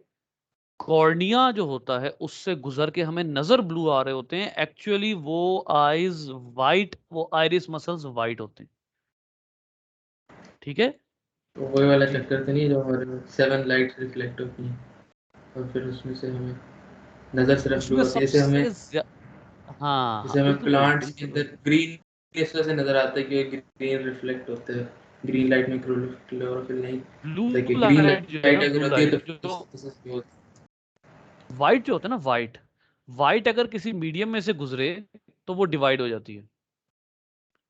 कॉर्निया जो होता है उससे गुजर के हमें नजर ब्लू आ रहे होते हैं, एक्चुअली वो आईज वाइट, वो आइरिस मसल्स वाइट होते हैं। ठीक है, तो वही वाला चक्कर तो नहीं जो हमारे 7 लाइट रिफ्लेक्ट होती हैं और फिर उसमें से हमें नजर सिर्फ ब्लू उसमें होती है, सबसे हाँ जैसे हाँ हमें बिल्कुल प्लांट्स के बिल्कुल। अंदर ग्रीन इस वजह से नजर आता है कि ग्रीन रिफ्लेक्ट होते हैं ग्रीन लाइट में, क्लोरोफिल नहीं। ब्लू देखिए ग्रीन लाइट जो है लाइट ना, अगर ब्लू होती है तो लाइट फिर जो this is blue। व्हाइट जो होता है ना, व्हाइट व्हाइट अगर किसी मीडियम में से गुजरे तो वो डिवाइड हो जाती है,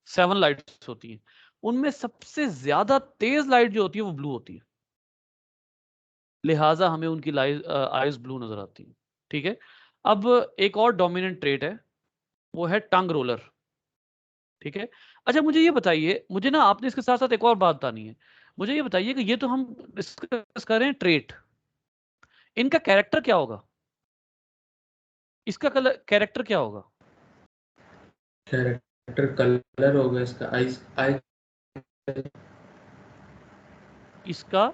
7 लाइट्स होती हैं, उनमें सबसे ज्यादा तेज लाइट जो होती है वो ब्लू होती है, लिहाजा हमें उनकी आईज ब्लू नजर आती है। ठीक है, अब एक और डोमिनेंट ट्रेट है, वो है टंग रोलर। ठीक है, अच्छा मुझे ये बताइए, मुझे ना आपने इसके साथ साथ एक और बात बतानी है। मुझे ये बताइए कि ये तो हम डिस्कस कर रहे हैं ट्रेट, इनका कैरेक्टर क्या होगा, इसका कलर कैरेक्टर क्या होगा? कैरेक्टर कलर होगा इसका आइस आई। इसका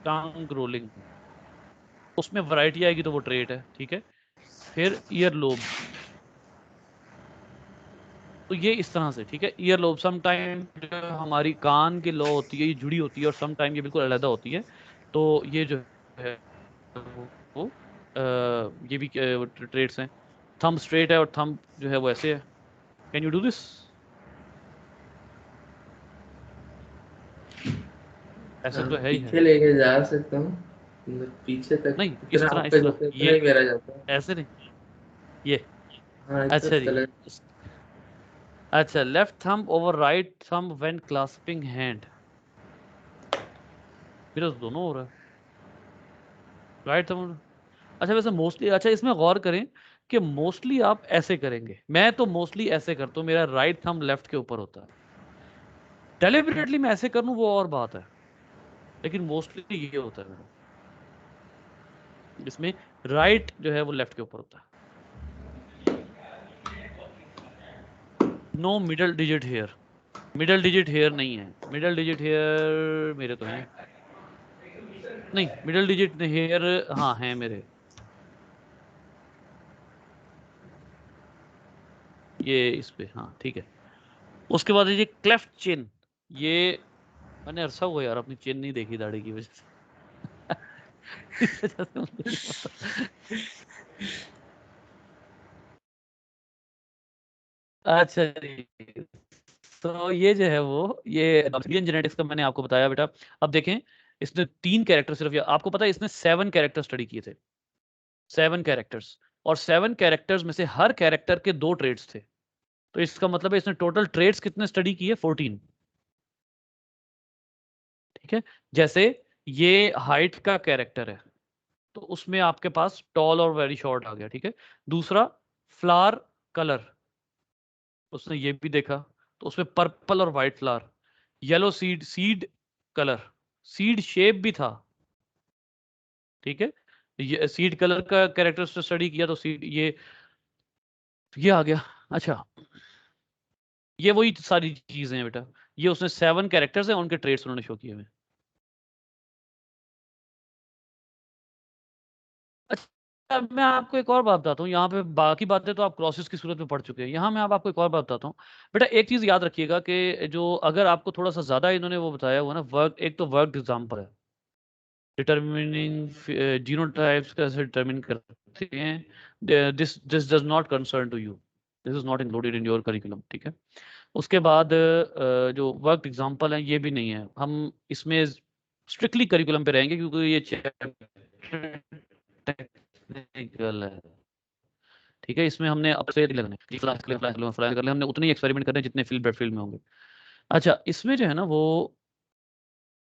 टंग रोलिंग, उसमें वैरायटी आएगी तो वो ट्रेट है। ठीक है, फिर ईयर लोब, तो ये इस तरह से। ठीक है, ईयर लोब सम टाइम जो हमारी कान की लौ होती है ये जुड़ी होती है और सम टाइम ये बिल्कुल अलग होती है, तो ये जो है वो ये भी ट्रेट्स हैं। थंब स्ट्रेट है और थंब जो है वो ऐसे है। Can you do this? ऐसे तो है ही है। पीछे लेके जा सकता हूँ, मतलब पीछे तक नहीं इतना आप इस पे तरह जाता है इतना ये, ही मेरा जाता है। ऐसे नहीं, ये। हाँ इतना अच्छा जी, चला। अच्छा left thumb over right thumb when clasping hand, मेरा तो दोनों हो रहा है, राइट थंब। अच्छा वैसे मोस्टली, अच्छा इसमें गौर करें कि मोस्टली आप ऐसे करेंगे, मैं तो मोस्टली ऐसे करता हूँ, मेरा राइट थंब लेफ्ट के ऊपर होता है। डेलिबरेटली मैं ऐसे कर लूं वो और बात है, लेकिन मोस्टली ये होता है मेरा, इसमें राइट जो है वो लेफ्ट के ऊपर होता है। No middle digit hair, middle digit hair नहीं है, मिडल डिजिट हेयर मेरे तो हैं नहीं, मिडल डिजिट हेयर हाँ है मेरे, ये इस पे हाँ ठीक है। उसके बाद ये क्लेफ्ट चिन, ये मैंने अरसा हुआ यार अपनी चिन नहीं देखी दाढ़ी की वजह से। इस वजह से मुझे नहीं पता। अच्छा जी, तो ये जो है वो ये इंडियन जेनेटिक्स का मैंने आपको बताया बेटा। अब देखें, इसने 3 कैरेक्टर सिर्फ, आपको पता है इसने 7 कैरेक्टर स्टडी किए थे, 7 कैरेक्टर्स, और 7 कैरेक्टर्स में से हर कैरेक्टर के 2 ट्रेड्स थे, तो इसका मतलब है इसने टोटल ट्रेड्स कितने स्टडी किए, 14। ठीक है, जैसे ये हाइट का कैरेक्टर है, तो उसमें आपके पास टॉल और वेरी शॉर्ट आ गया। ठीक है, दूसरा फ्लावर कलर, उसने ये भी देखा, तो उसमें पर्पल और white flower, yellow seed, seed colour, seed shape भी था। ठीक है, ये सीड कलर का कैरेक्टर स्टडी किया तो सीड ये आ गया। अच्छा, ये वही सारी चीजें हैं बेटा, ये उसने 7 कैरेक्टर्स हैं, उनके ट्रेड्स उन्होंने शो किए हुए हैं। अच्छा, अब मैं आपको एक और बात बताता हूँ, यहाँ पे बाकी बातें तो आप क्रॉसेस की सूरत में पढ़ चुके हैं, यहाँ मैं अब आपको एक और बात बताता हूँ। बेटा एक चीज याद रखिएगा कि जो अगर आपको थोड़ा सा ज्यादा इन्होंने वो बताया हुआ ना वर्क, एक तो वर्क एग्जाम्पल है, डिटर्मिनिंग जीनोटाइप्स कैसे डिटरमिन करते हैं, this this does not concern to you, this is not included in your curriculum. ठीक है, उसके बाद जो वर्क एग्जांपल है ये भी नहीं है, हम इसमें स्ट्रिक्टली करिकुलम पे रहेंगे क्योंकि ये टेक्निकल है। ठीक है, इसमें हमने अब से लगने फ्लाई कर ले, हमने उतने ही एक्सपेरिमेंट करने जितने फील्ड में होंगे। अच्छा इसमें जो है ना वो,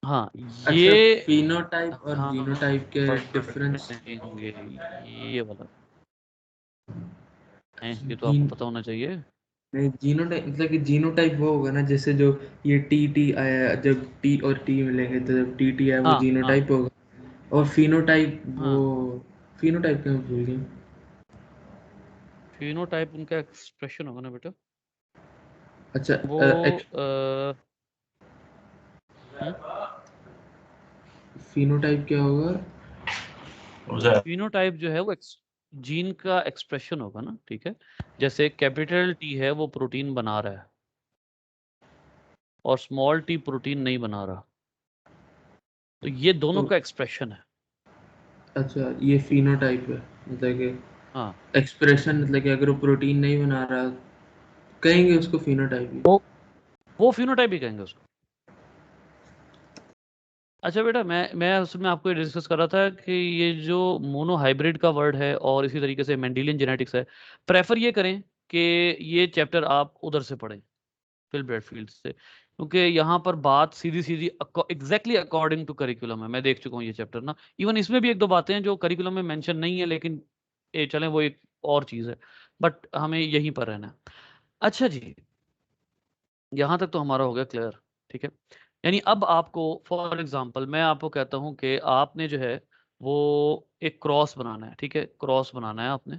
हाँ अच्छा ये, फिनोटाइप और हाँ जीनोटाइप के डिफरेंस। पढ़ेंगे, ये वाला है, ये तो आपको जीन पता होना चाहिए। नहीं, जीनोटाइप मतलब कि जीनोटाइप वो होगा ना, जैसे जो ये टी टी आया, जब टी और टी मिलेंगे तो जब टी टी आया वो हाँ हाँ जीनोटाइप होगा। और फिनोटाइप वो, हाँ, फिनोटाइप क्या मैं भूल गया। फिनोटाइप उनका एक्सप्रेशन होगा ना बेटा, अच्छा वो हम्म, फिनोटाइप क्या होगा? फिनोटाइप जो है वो जीन का एक्सप्रेशन होगा ना, ठीक है। जैसे कैपिटल टी है वो प्रोटीन बना रहा है और स्मॉल टी प्रोटीन नहीं बना रहा, तो ये दोनों तो का एक्सप्रेशन है। अच्छा, ये फिनोटाइप है, मतलब कि हाँ, एक्सप्रेशन, मतलब कि अगर वो प्रोटीन नहीं बना रहा कहेंगे उसको फिनोटाइप ही। वो वो फिनोटाइप ही कहेंगे उसको। अच्छा बेटा, मैं उसमें आपको ये डिस्कस कर रहा था कि ये जो मोनो हाइब्रिड का वर्ड है और इसी तरीके से मेंडेलियन जेनेटिक्स है, प्रेफर ये करें कि ये चैप्टर आप उधर से पढ़ें, फिल ब्रैडफील्ड से, क्योंकि यहाँ पर बात सीधी सीधी एग्जैक्टली अकॉर्डिंग टू करिकुलम है। मैं देख चुका हूँ ये चैप्टर ना, इवन इसमें भी एक दो बातें हैं जो करिकुलम में मेंशन नहीं है, लेकिन ये चलें वो एक और चीज़ है, बट हमें यहीं पर रहना है। अच्छा जी, यहाँ तक तो हमारा हो गया क्लियर, ठीक है। यानी अब आपको फॉर एग्जांपल मैं आपको कहता हूँ कि आपने जो है वो एक क्रॉस बनाना है, ठीक है, क्रॉस बनाना है आपने,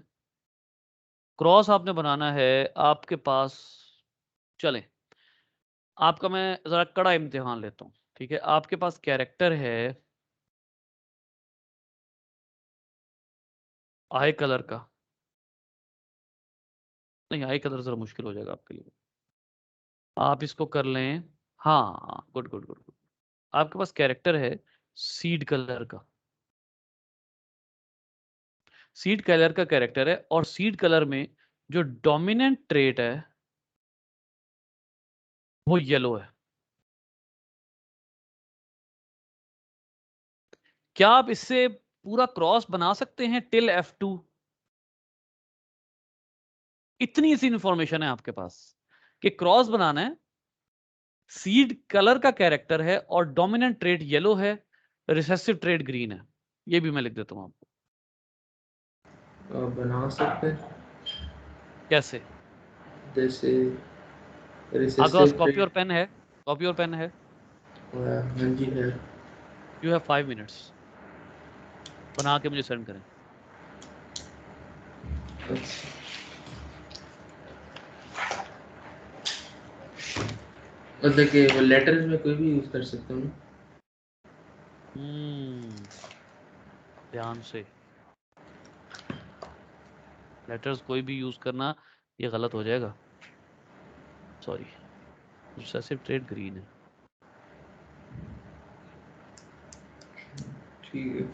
क्रॉस आपने बनाना है आपके पास। चलें, आपका मैं ज़रा कड़ा इम्तिहान लेता हूँ, ठीक है। आपके पास कैरेक्टर है आई कलर का, नहीं आई कलर ज़रा मुश्किल हो जाएगा आपके लिए, आप इसको कर लें। हाँ, गुड गुड गुड गुड। आपके पास कैरेक्टर है सीड कलर का, सीड कलर का कैरेक्टर है, और सीड कलर में जो डोमिनेंट ट्रेट है वो येलो है। क्या आप इससे पूरा क्रॉस बना सकते हैं टिल F2? इतनी सी इंफॉर्मेशन है आपके पास कि क्रॉस बनाना है, सीड कलर का कैरेक्टर है और डोमिनेंट ट्रेट येलो है, रिसेसिव ट्रेट ग्रीन है। ये भी मैं लिख देता हूं आपको। बना सकते हैं, कैसे? जैसे आपके पास रिसेसिव कॉपी और ट्रेट। पेन है? कॉपी और पेन है? हाँ जी है। यू हैव 5 मिनट्स, बना के मुझे सेंड करें। मतलब कि वो लेटर्स में कोई भी यूज कर सकता हूँ ना? हम्म, ध्यान से, लेटर्स कोई भी यूज करना ये गलत हो जाएगा, सॉरी। रिसेसिव ट्रेट ग्रीन है। ठीक है।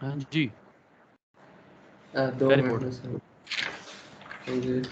हाँ जी 2 वेरी मिनट में इंपॉर्टेंट। सर हो गए।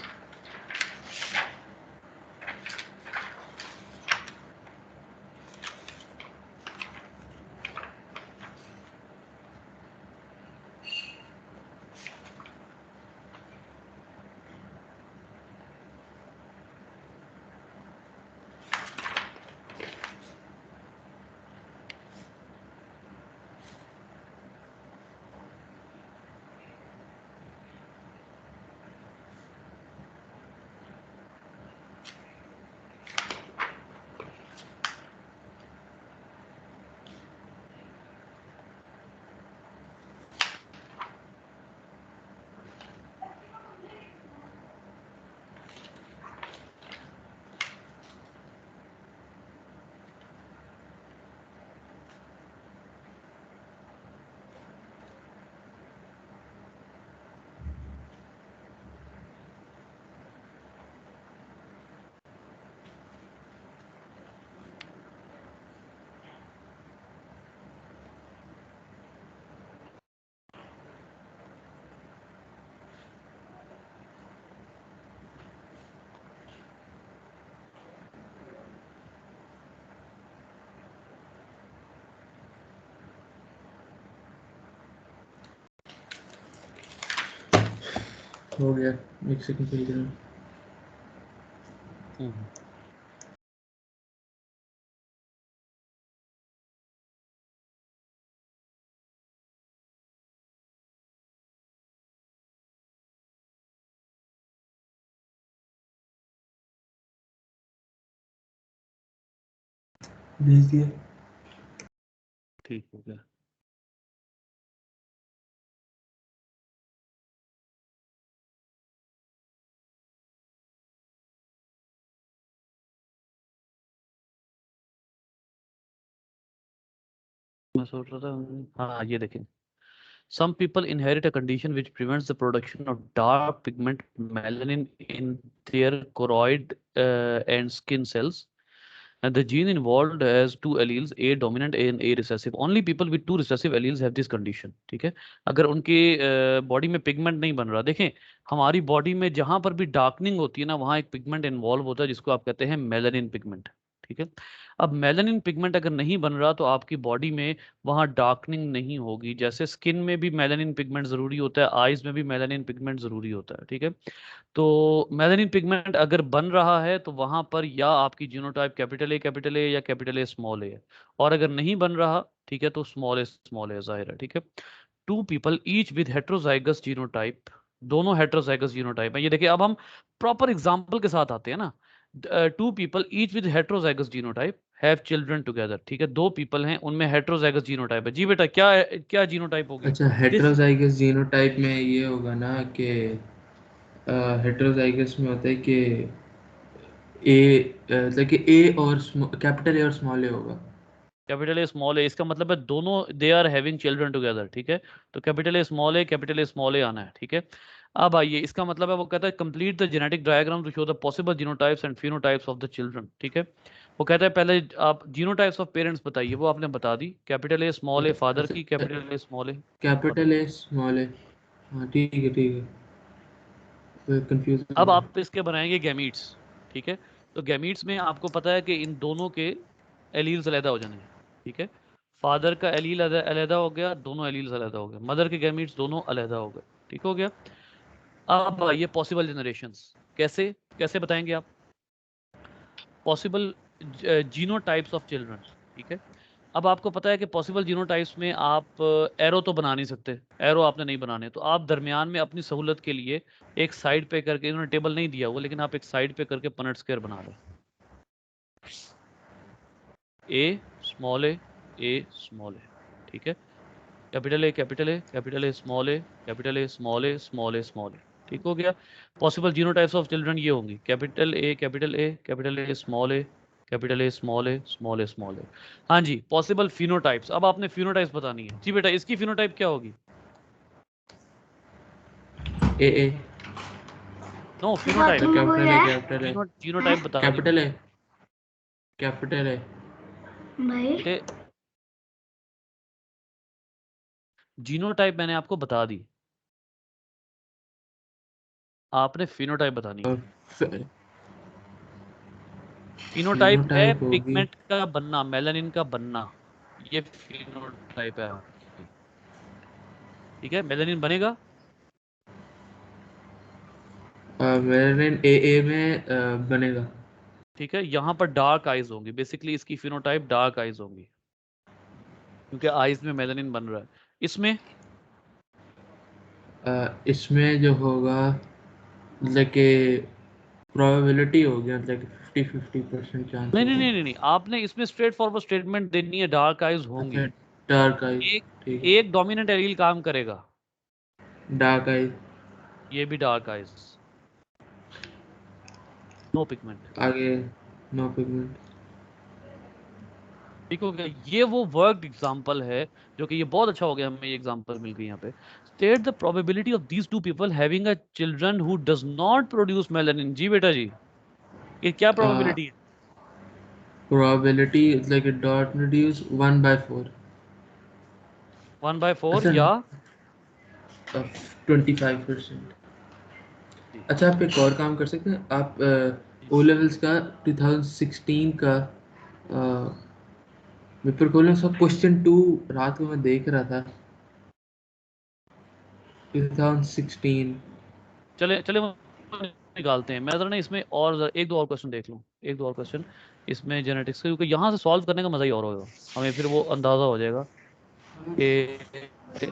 हो गया, एक सेकंड भेज रहा हूँ। भेज दिया। ठीक हो गया। मैं सोच रहा था हाँ ये देखें some people inherit a condition which prevents the production of dark pigment melanin in their choroid and skin cells. And the gene involved has two alleles, A dominant and A recessive. Only people with two recessive alleles have this condition. ठीक है अगर उनके body में pigment नहीं बन रहा देखें हमारी बॉडी में जहां पर भी डार्कनिंग होती है ना वहां एक पिगमेंट इन्वॉल्व होता है जिसको आप कहते हैं मेलानिन पिगमेंट। ठीक है अब मेलानिन पिगमेंट अगर नहीं बन रहा तो आपकी बॉडी में वहां डार्कनिंग नहीं होगी। जैसे स्किन में भी मेलानिन पिगमेंट जरूरी होता है आईज में भी मेलानिन पिगमेंट जरूरी होता है। ठीक है तो मेलानिन पिगमेंट अगर बन रहा है तो वहां पर या आपकी जीनोटाइप कैपिटल ए या कैपिटल ए स्मॉल ए है और अगर नहीं बन रहा ठीक है तो स्मॉल ए जाहिर है। ठीक है two people each with heterozygous genotype दोनों हेट्रोजाइगस जीनोटाइप है। ये देखिए अब हम प्रॉपर एग्जांपल के साथ आते हैं ना। Two people each with heterozygous genotype have children together. ठीक है दो पीपल हैं उनमें हेट्रोजाइगस जीनोटाइप है। जी बेटा क्या क्या जीनोटाइप हो गया अच्छा, दिस। हेटेरोजाइगस जीनोटाइप में ये होगा ना कि हेटेरोजाइगस में होता है कि मतलब कि ए और कैपिटल ए और स्मॉल ए होगा। कैपिटल ए स्मॉल ए इसका मतलब है दोनों they are having children together. ठीक है तो कैपिटल ए स्मॉल ए आना है। ठीक है अब आइए इसका मतलब है वो कहता है complete the genetic diagram to show the possible genotypes and phenotypes of the children. ठीक है वो कहता है पहले आप जीनोटाइप्स ऑफ पेरेंट्स बताइए वो आपने बता दी capital A small a father अच्छा, की capital A small a mother. Capital A small a. हाँ ठीक है, कंफ्यूज हो अब गया। आप इसके बनाएंगे गैमीट्स। ठीक है तो गैमीट्स में आपको पता है कि इन दोनों के एलील्स अलग हो जाने हैं। ठीक है फादर का एलील अलग हो गया दोनों एलील्स अलग हो गए मदर के गैमीट्स दोनों अलग हो गए। ठीक हो गया अब ये पॉसिबल जनरेशंस कैसे कैसे बताएंगे आप पॉसिबल जीनोटाइप्स ऑफ चिल्ड्रन। ठीक है अब आपको पता है कि पॉसिबल जीनोटाइप्स में आप एरो तो बना नहीं सकते एरो आपने नहीं बनाने तो आप दरमियान में अपनी सहूलत के लिए एक साइड पे करके इन्होंने टेबल नहीं दिया हुआ लेकिन आप एक साइड पे करके पनट स्क्वायर बना लें ए स्मॉल ए स्मॉल ए। ठीक है capital A capital A capital A small a capital A small a small a small a. ठीक हो गया पॉसिबल जीनोटाइप्स ऑफ चिल्ड्रन ये होंगी capital A capital A small a capital A small a small a small a. हाँ जी possible phenotypes अब आपने phenotypes बतानी है। जी बेटा इसकी फिनोटाइप क्या होगी A A no phenotype capital A capital A genotype बता दियो कैपिटल ए कैपिटल ए भाई बेटे जीनोटाइप मैंने आपको बता दी, आपने फिनोटाइप बतानी है। और फिनोटाइप है फिनोटाइप होगी पिगमेंट का बनना, मेलानिन का बनना, ये फिनोटाइप है आपकी। ठीक है, मेलानिन बनेगा। मेलानिन ए में बनेगा। ठीक है, यहाँ पर डार्क आइज होंगी, बेसिकली इसकी फिनोटाइप डार्क आइज होंगी, क्योंकि आइज में मेलानिन बन रहा है। इसमें इसमें जो होगा मतलब कि प्रोबेबिलिटी होगी, मतलब कि 50-50% चांस नहीं नहीं होगा। नहीं नहीं नहीं, आपने इसमें स्ट्रेट फॉरवर्ड स्टेटमेंट देनी है, डार्क आइज होंगी। अच्छा, डार्क आई। एक ठीक है, एक डोमिनेंट एलील काम करेगा, डार्क आई। ये भी डार्क आइज, नो पिगमेंट। आगे नो पिगमेंट। ठीक हो गया, ये वो वर्कड एग्जांपल है, जो कि ये बहुत अच्छा हो गया, हमें ये एग्जांपल मिल गई यहाँ पे। State the probability of these two people having a children who does not produce melanin. जी बेटा जी, ये क्या प्रोबेबिलिटी है? प्रोबेबिलिटी मतलब कि डॉट रिड्यूस 1/4। 1/4 अच्छा, या 25%। जी, अच्छा, आप एक और काम कर सकते हैं, आप जी। ओ लेवल्स का 2016 का पेपर खोलें, सब क्वेश्चन 2 रात को मैं देख रहा था, 2016। चले चले वो निकालते हैं, मैं जरा ना इसमें और एक दो और क्वेश्चन देख लूँ, एक दो और क्वेश्चन इसमें जेनेटिक्स के, क्योंकि यहाँ से सॉल्व करने का मजा ही और होगा, हमें फिर वो अंदाजा हो जाएगा कि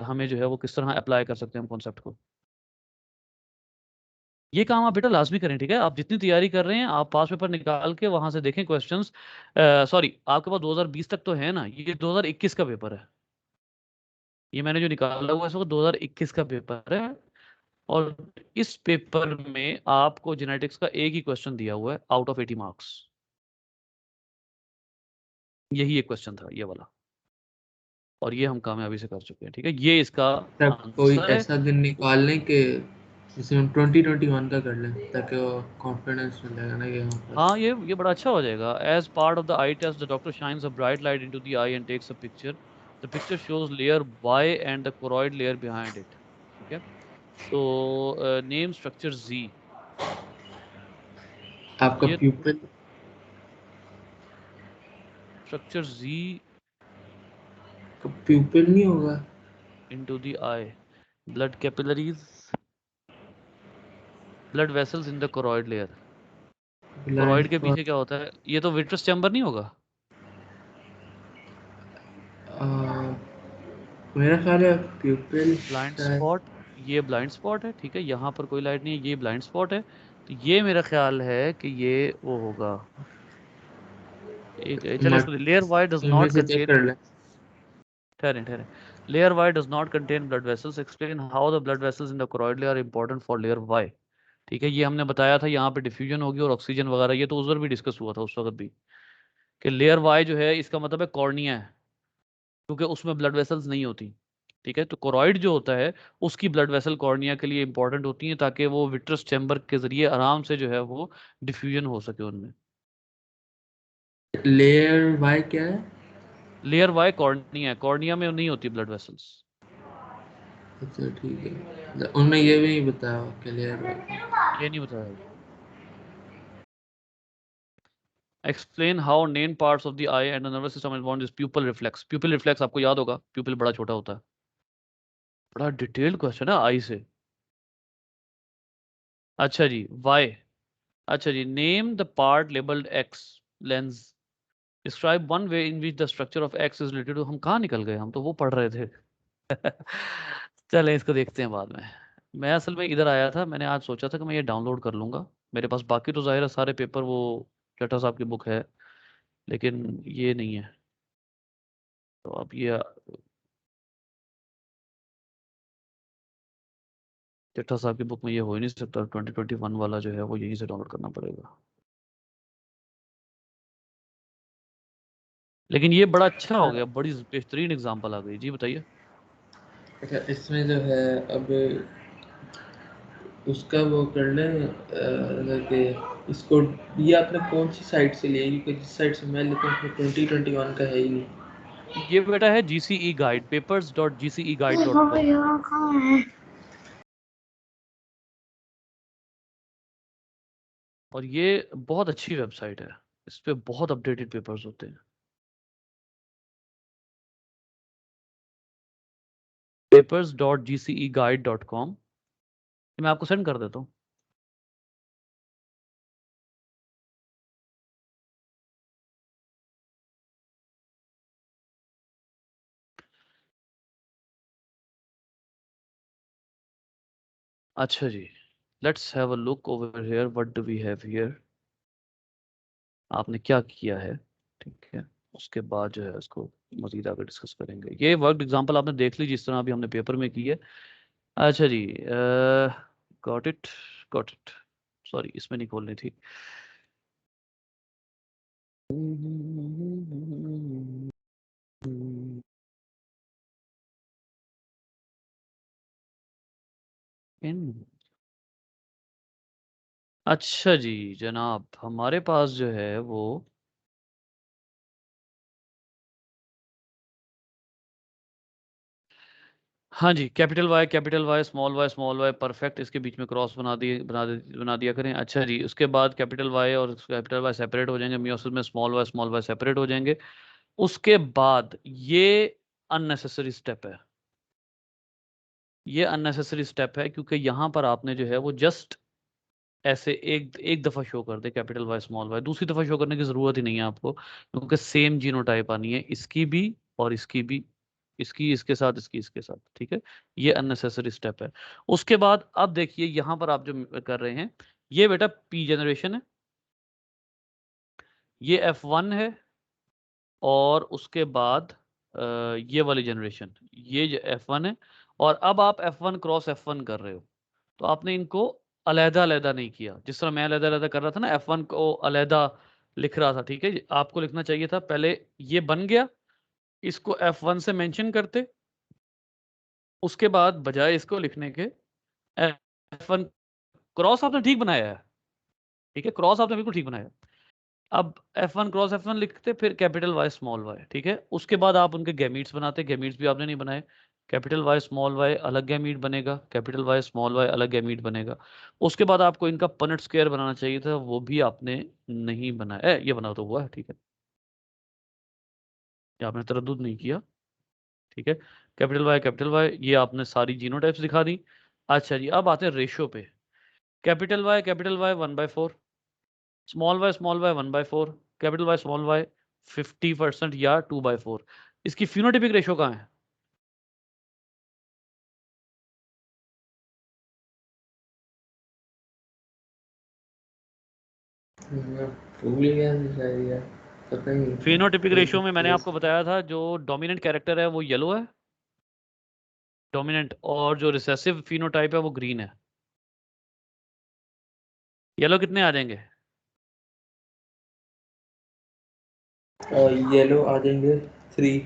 हमें जो है वो किस तरह अप्लाई कर सकते हैं हम कॉन्सेप्ट को। ये काम आप बेटा लाजमी करें, ठीक है? आप जितनी तैयारी कर रहे हैं, आप पास पेपर निकाल के वहां से देखें क्वेश्चंस। सॉरी, आपके पास 2020 तक तो है ना, ये 2021 का पेपर है, ये मैंने जो निकाला हुआ है इसको 2021 का पेपर है। और इस पेपर में आपको जेनेटिक्स का एक ही क्वेश्चन दिया हुआ है आउट ऑफ 80 मार्क्स, यही एक क्वेश्चन था ये वाला, और ये हम कामयाबी से कर चुके हैं। ठीक है, ये इसका तब कोई आंसर है। ऐसा दिन निकाल लें कि जिसमें हम 2021 का कर लें, ताकि वो कॉन्फिडेंस मिलेगा ना कि हाँ बस। हाँ, ये बड़ा अच्छा हो जाएगा। As part of the eye test the doctor shines a bright light into the eye and takes a picture. The picture shows layer Y and the choroid layer behind it. ठीक है, तो नेम स्ट्रक्चर जी, आपका ये प्यूपिल। Structure जी प्यूपिल नहीं होगा। Into the I, blood capillaries, blood vessels in the choroid layer. Blind choroid के पीछे spot. क्या होता है? ये तो विट्रस चैम्बर नहीं होगा? मेरा ख्याल है प्यूपिल ब्लाइंड शायद। स्पॉट, ये ब्लाइंड स्पॉट है। ठीक है, यहाँ पर कोई लाइट नहीं है, ये ब्लाइंड स्पॉट है। तो ये मेरा ख्याल है कि ये वो होगा। एक चलो इसको, लेयर वाई डज इनमें नॉट से चेक कंटेन, कर लें। ठहरे ठहरे, layer Y does not contain blood vessels, explain how the blood vessels in the choroid layer are important for layer Y. ठीक है, ये हमने बताया था, यहाँ पे डिफ्यूजन होगी और ऑक्सीजन वगैरह, ये तो उस वक्त भी डिस्कस हुआ था, उस वक्त भी, कि लेयर वाई जो है इसका मतलब है कॉर्निया है, क्योंकि उसमें ब्लड वेसल्स नहीं होती। ठीक है, तो कोरॉइड जो होता है उसकी ब्लड वेसल कॉर्निया के लिए इंपॉर्टेंट होती है, ताकि वो विट्रस चैम्बर के जरिए आराम से जो है वो डिफ्यूजन हो सके उनमें। लेयर वाई क्या है? लेयर वाई कॉर्निया है, कॉर्निया में नहीं होती ब्लड वेसल्स। अच्छा ठीक है, उनने ये भी नहीं बताया कि लेयर वाई। ये नहीं बताया। Explain how main parts of the eye and the nervous system involve this प्यूपिल reflex. प्यूपिल reflex आपको याद होगा, प्यूपिल बड़ा छोटा होता है। बड़ा डिटेल्ड क्वेश्चन है आई से। अच्छा जी, वाई। अच्छा जी, name the part labelled X lens, describe one way in which the structure of X is related to. हम कहाँ निकल गए, हम तो वो पढ़ रहे थे। चलें इसको देखते हैं बाद में। मैं असल में इधर आया था, मैंने आज सोचा था कि मैं ये डाउनलोड कर लूंगा, मेरे पास बाकी तो जाहिर है सारे पेपर वो चट्टा साहब की बुक है, लेकिन ये नहीं है। तो अब ये चट्टा साहब की बुक में ये हो ही नहीं सकता, 2021 वाला जो है वो यहीं से डाउनलोड करना पड़ेगा। लेकिन ये बड़ा अच्छा हो गया, बड़ी बेहतरीन एग्जांपल आ गई। जी बताइए। अच्छा, इसमें जो है अब उसका वो कर लें, कि इसको, ये आपने कौन सी साइट से लिया? क्योंकि जिस साइट से मैं लेता हूँ उसमें 2021 का है ही नहीं। ये बेटा है GCE गाइड, papers.gceguide.com। और ये बहुत अच्छी वेबसाइट है, इस पे बहुत अपडेटेड पेपर्स होते हैं। papers.gceguide.com, मैं आपको सेंड कर देता हूँ। अच्छा जी, let's have a look over here, what do we have here. आपने क्या किया है, ठीक है, उसके बाद जो है उसको मजीद आगे डिस्कस करेंगे। ये वर्क एग्जांपल आपने देख ली जिस तरह अभी हमने पेपर में की है। अच्छा जी, got it, got it. Sorry, इसमें नहीं खोलनी थी। अच्छा जी जनाब, हमारे पास जो है वो हाँ जी, capital Y small y perfect, इसके बीच में क्रॉस बना दिया करें। अच्छा जी, उसके बाद कैपिटल वाई और कैपिटल वाई सेपरेट हो जाएंगे, मियोसिस में स्मॉल वाई सेपरेट हो जाएंगे। उसके बाद ये अननेसेसरी स्टेप है, ये अननेसेसरी स्टेप है क्योंकि यहाँ पर आपने जो है वो जस्ट ऐसे एक एक दफ़ा शो कर दे कैपिटल वाई स्मॉल वाई, दूसरी दफ़ा शो करने की ज़रूरत ही नहीं है आपको, क्योंकि सेम जीनोटाइप आनी है, इसकी भी और इसकी भी, इसकी इसके साथ, इसकी इसके साथ, ठीक है। ये अननेसेसरी स्टेप है। उसके बाद अब देखिए यहाँ पर आप जो कर रहे हैं, ये बेटा पी जनरेशन है, ये F1 है, और उसके बाद ये वाली जनरेशन, ये जो F1 है, और अब आप F1 क्रॉस F1 कर रहे हो, तो आपने इनको अलहदा अलहदा नहीं किया, जिस तरह मैं अलहदा अलहदा कर रहा था ना, F1 को अलहदा लिख रहा था, ठीक है। आपको लिखना चाहिए था पहले ये बन गया, इसको F1 से मेंशन करते, उसके बाद बजाय इसको लिखने के F1 क्रॉस आपने ठीक बनाया है, ठीक है, क्रॉस आपने बिल्कुल ठीक बनाया है। अब F1 क्रॉस F1 लिखते, फिर कैपिटल वाई स्मॉल वाई, ठीक है। उसके बाद आप उनके गैमीट्स बनाते, गैमीट्स भी आपने नहीं बनाए, कैपिटल वाई स्मॉल वाई अलग गैमीट बनेगा, कैपिटल वाई स्मॉल वाई अलग गैमीट बनेगा। उसके बाद आपको इनका पनेट स्क्वायर बनाना चाहिए था, वो भी आपने नहीं बनाया। ये बना तो हुआ है, ठीक है, ये आपने तरद्दुद नहीं किया, ठीक है। कैपिटल वाई ये आपने सारी जीनोटाइप्स दिखा दी। अच्छा जी, अब आते हैं रेशो पे। Capital Y 1/4, small Y 1/4, capital Y small Y 50% या 2/4। इसकी फिनोटिपिक रेशो कहाँ है? भूल गया था शायद यार, पता नहीं। फिनोटिपिक रेशो में मैंने Yes. आपको बताया था, जो डोमिनेंट कैरेक्टर है वो येलो है, डोमिनेंट, और जो रिसेसिव फिनोटाइप है वो ग्रीन है। येलो कितने आ जाएंगे? येलो आ जाएंगे 3।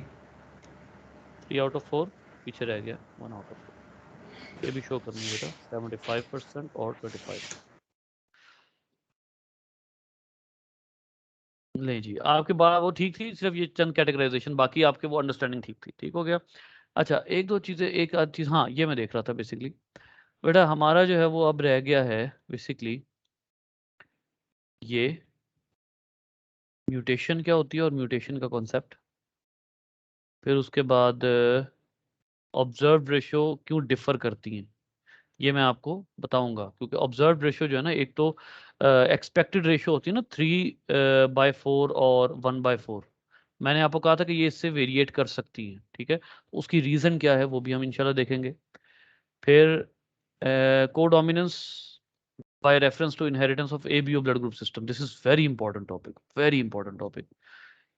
3/4, पीछे रह गया 1/4। ये भी शो करनी है बेटा, 75% और 25%। नहीं जी, आपके बात वो ठीक थी, सिर्फ ये चंद कैटेगराइजेशन, बाकी आपके वो अंडरस्टैंडिंग ठीक थी, ठीक हो गया। अच्छा, एक दो चीज़ें, एक आध चीज़, हाँ ये मैं देख रहा था बेसिकली, बेटा हमारा जो है वो अब रह गया है बेसिकली ये म्यूटेशन क्या होती है और म्यूटेशन का कॉन्सेप्ट, फिर उसके बाद ऑब्जर्व रेशियो क्यों डिफर करती हैं, ये मैं आपको बताऊंगा। क्योंकि ऑब्जर्व रेशियो जो है ना, एक तो एक्सपेक्टेड रेशियो होती है ना, 3/4 और 1/4, मैंने आपको कहा था कि ये इससे वेरिएट कर सकती हैं, ठीक है। उसकी रीज़न क्या है वो भी हम इंशाल्लाह देखेंगे। फिर codominance by reference to inheritance of ABO blood group system, this is very important topic, very important topic.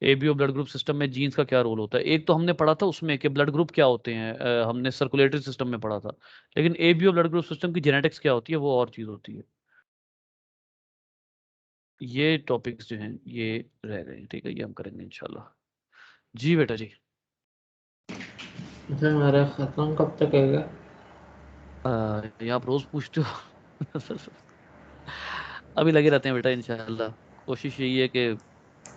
ABO blood group system में जीन्स का क्या रोल होता है, एक तो हमने पढ़ा था उसमें कि ब्लड ग्रुप क्या होते हैं, हमने सर्कुलेटरी सिस्टम में पढ़ा था, लेकिन एबीओ ब्लड ग्रुप सिस्टम की जेनेटिक्स क्या होती है वो और चीज़ होती है। ये टॉपिक्स जो हैं ये रह गए हैं, ठीक है, ये हम करेंगे इंशाल्लाह। जी बेटा जी। अच्छा, हमारा खत्म कब तक होगा? ये आप रोज पूछते हो। अभी लगे रहते हैं बेटा, इंशाल्लाह कोशिश यही है कि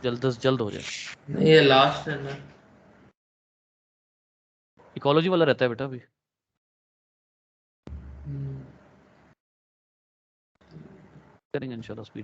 जल्द से जल्द हो जाए। नहीं, ये लास्ट है ना। इकोलॉजी वाला रहता है बेटा अभी। हम्म। करेंगे इंशाल्लाह स्पीड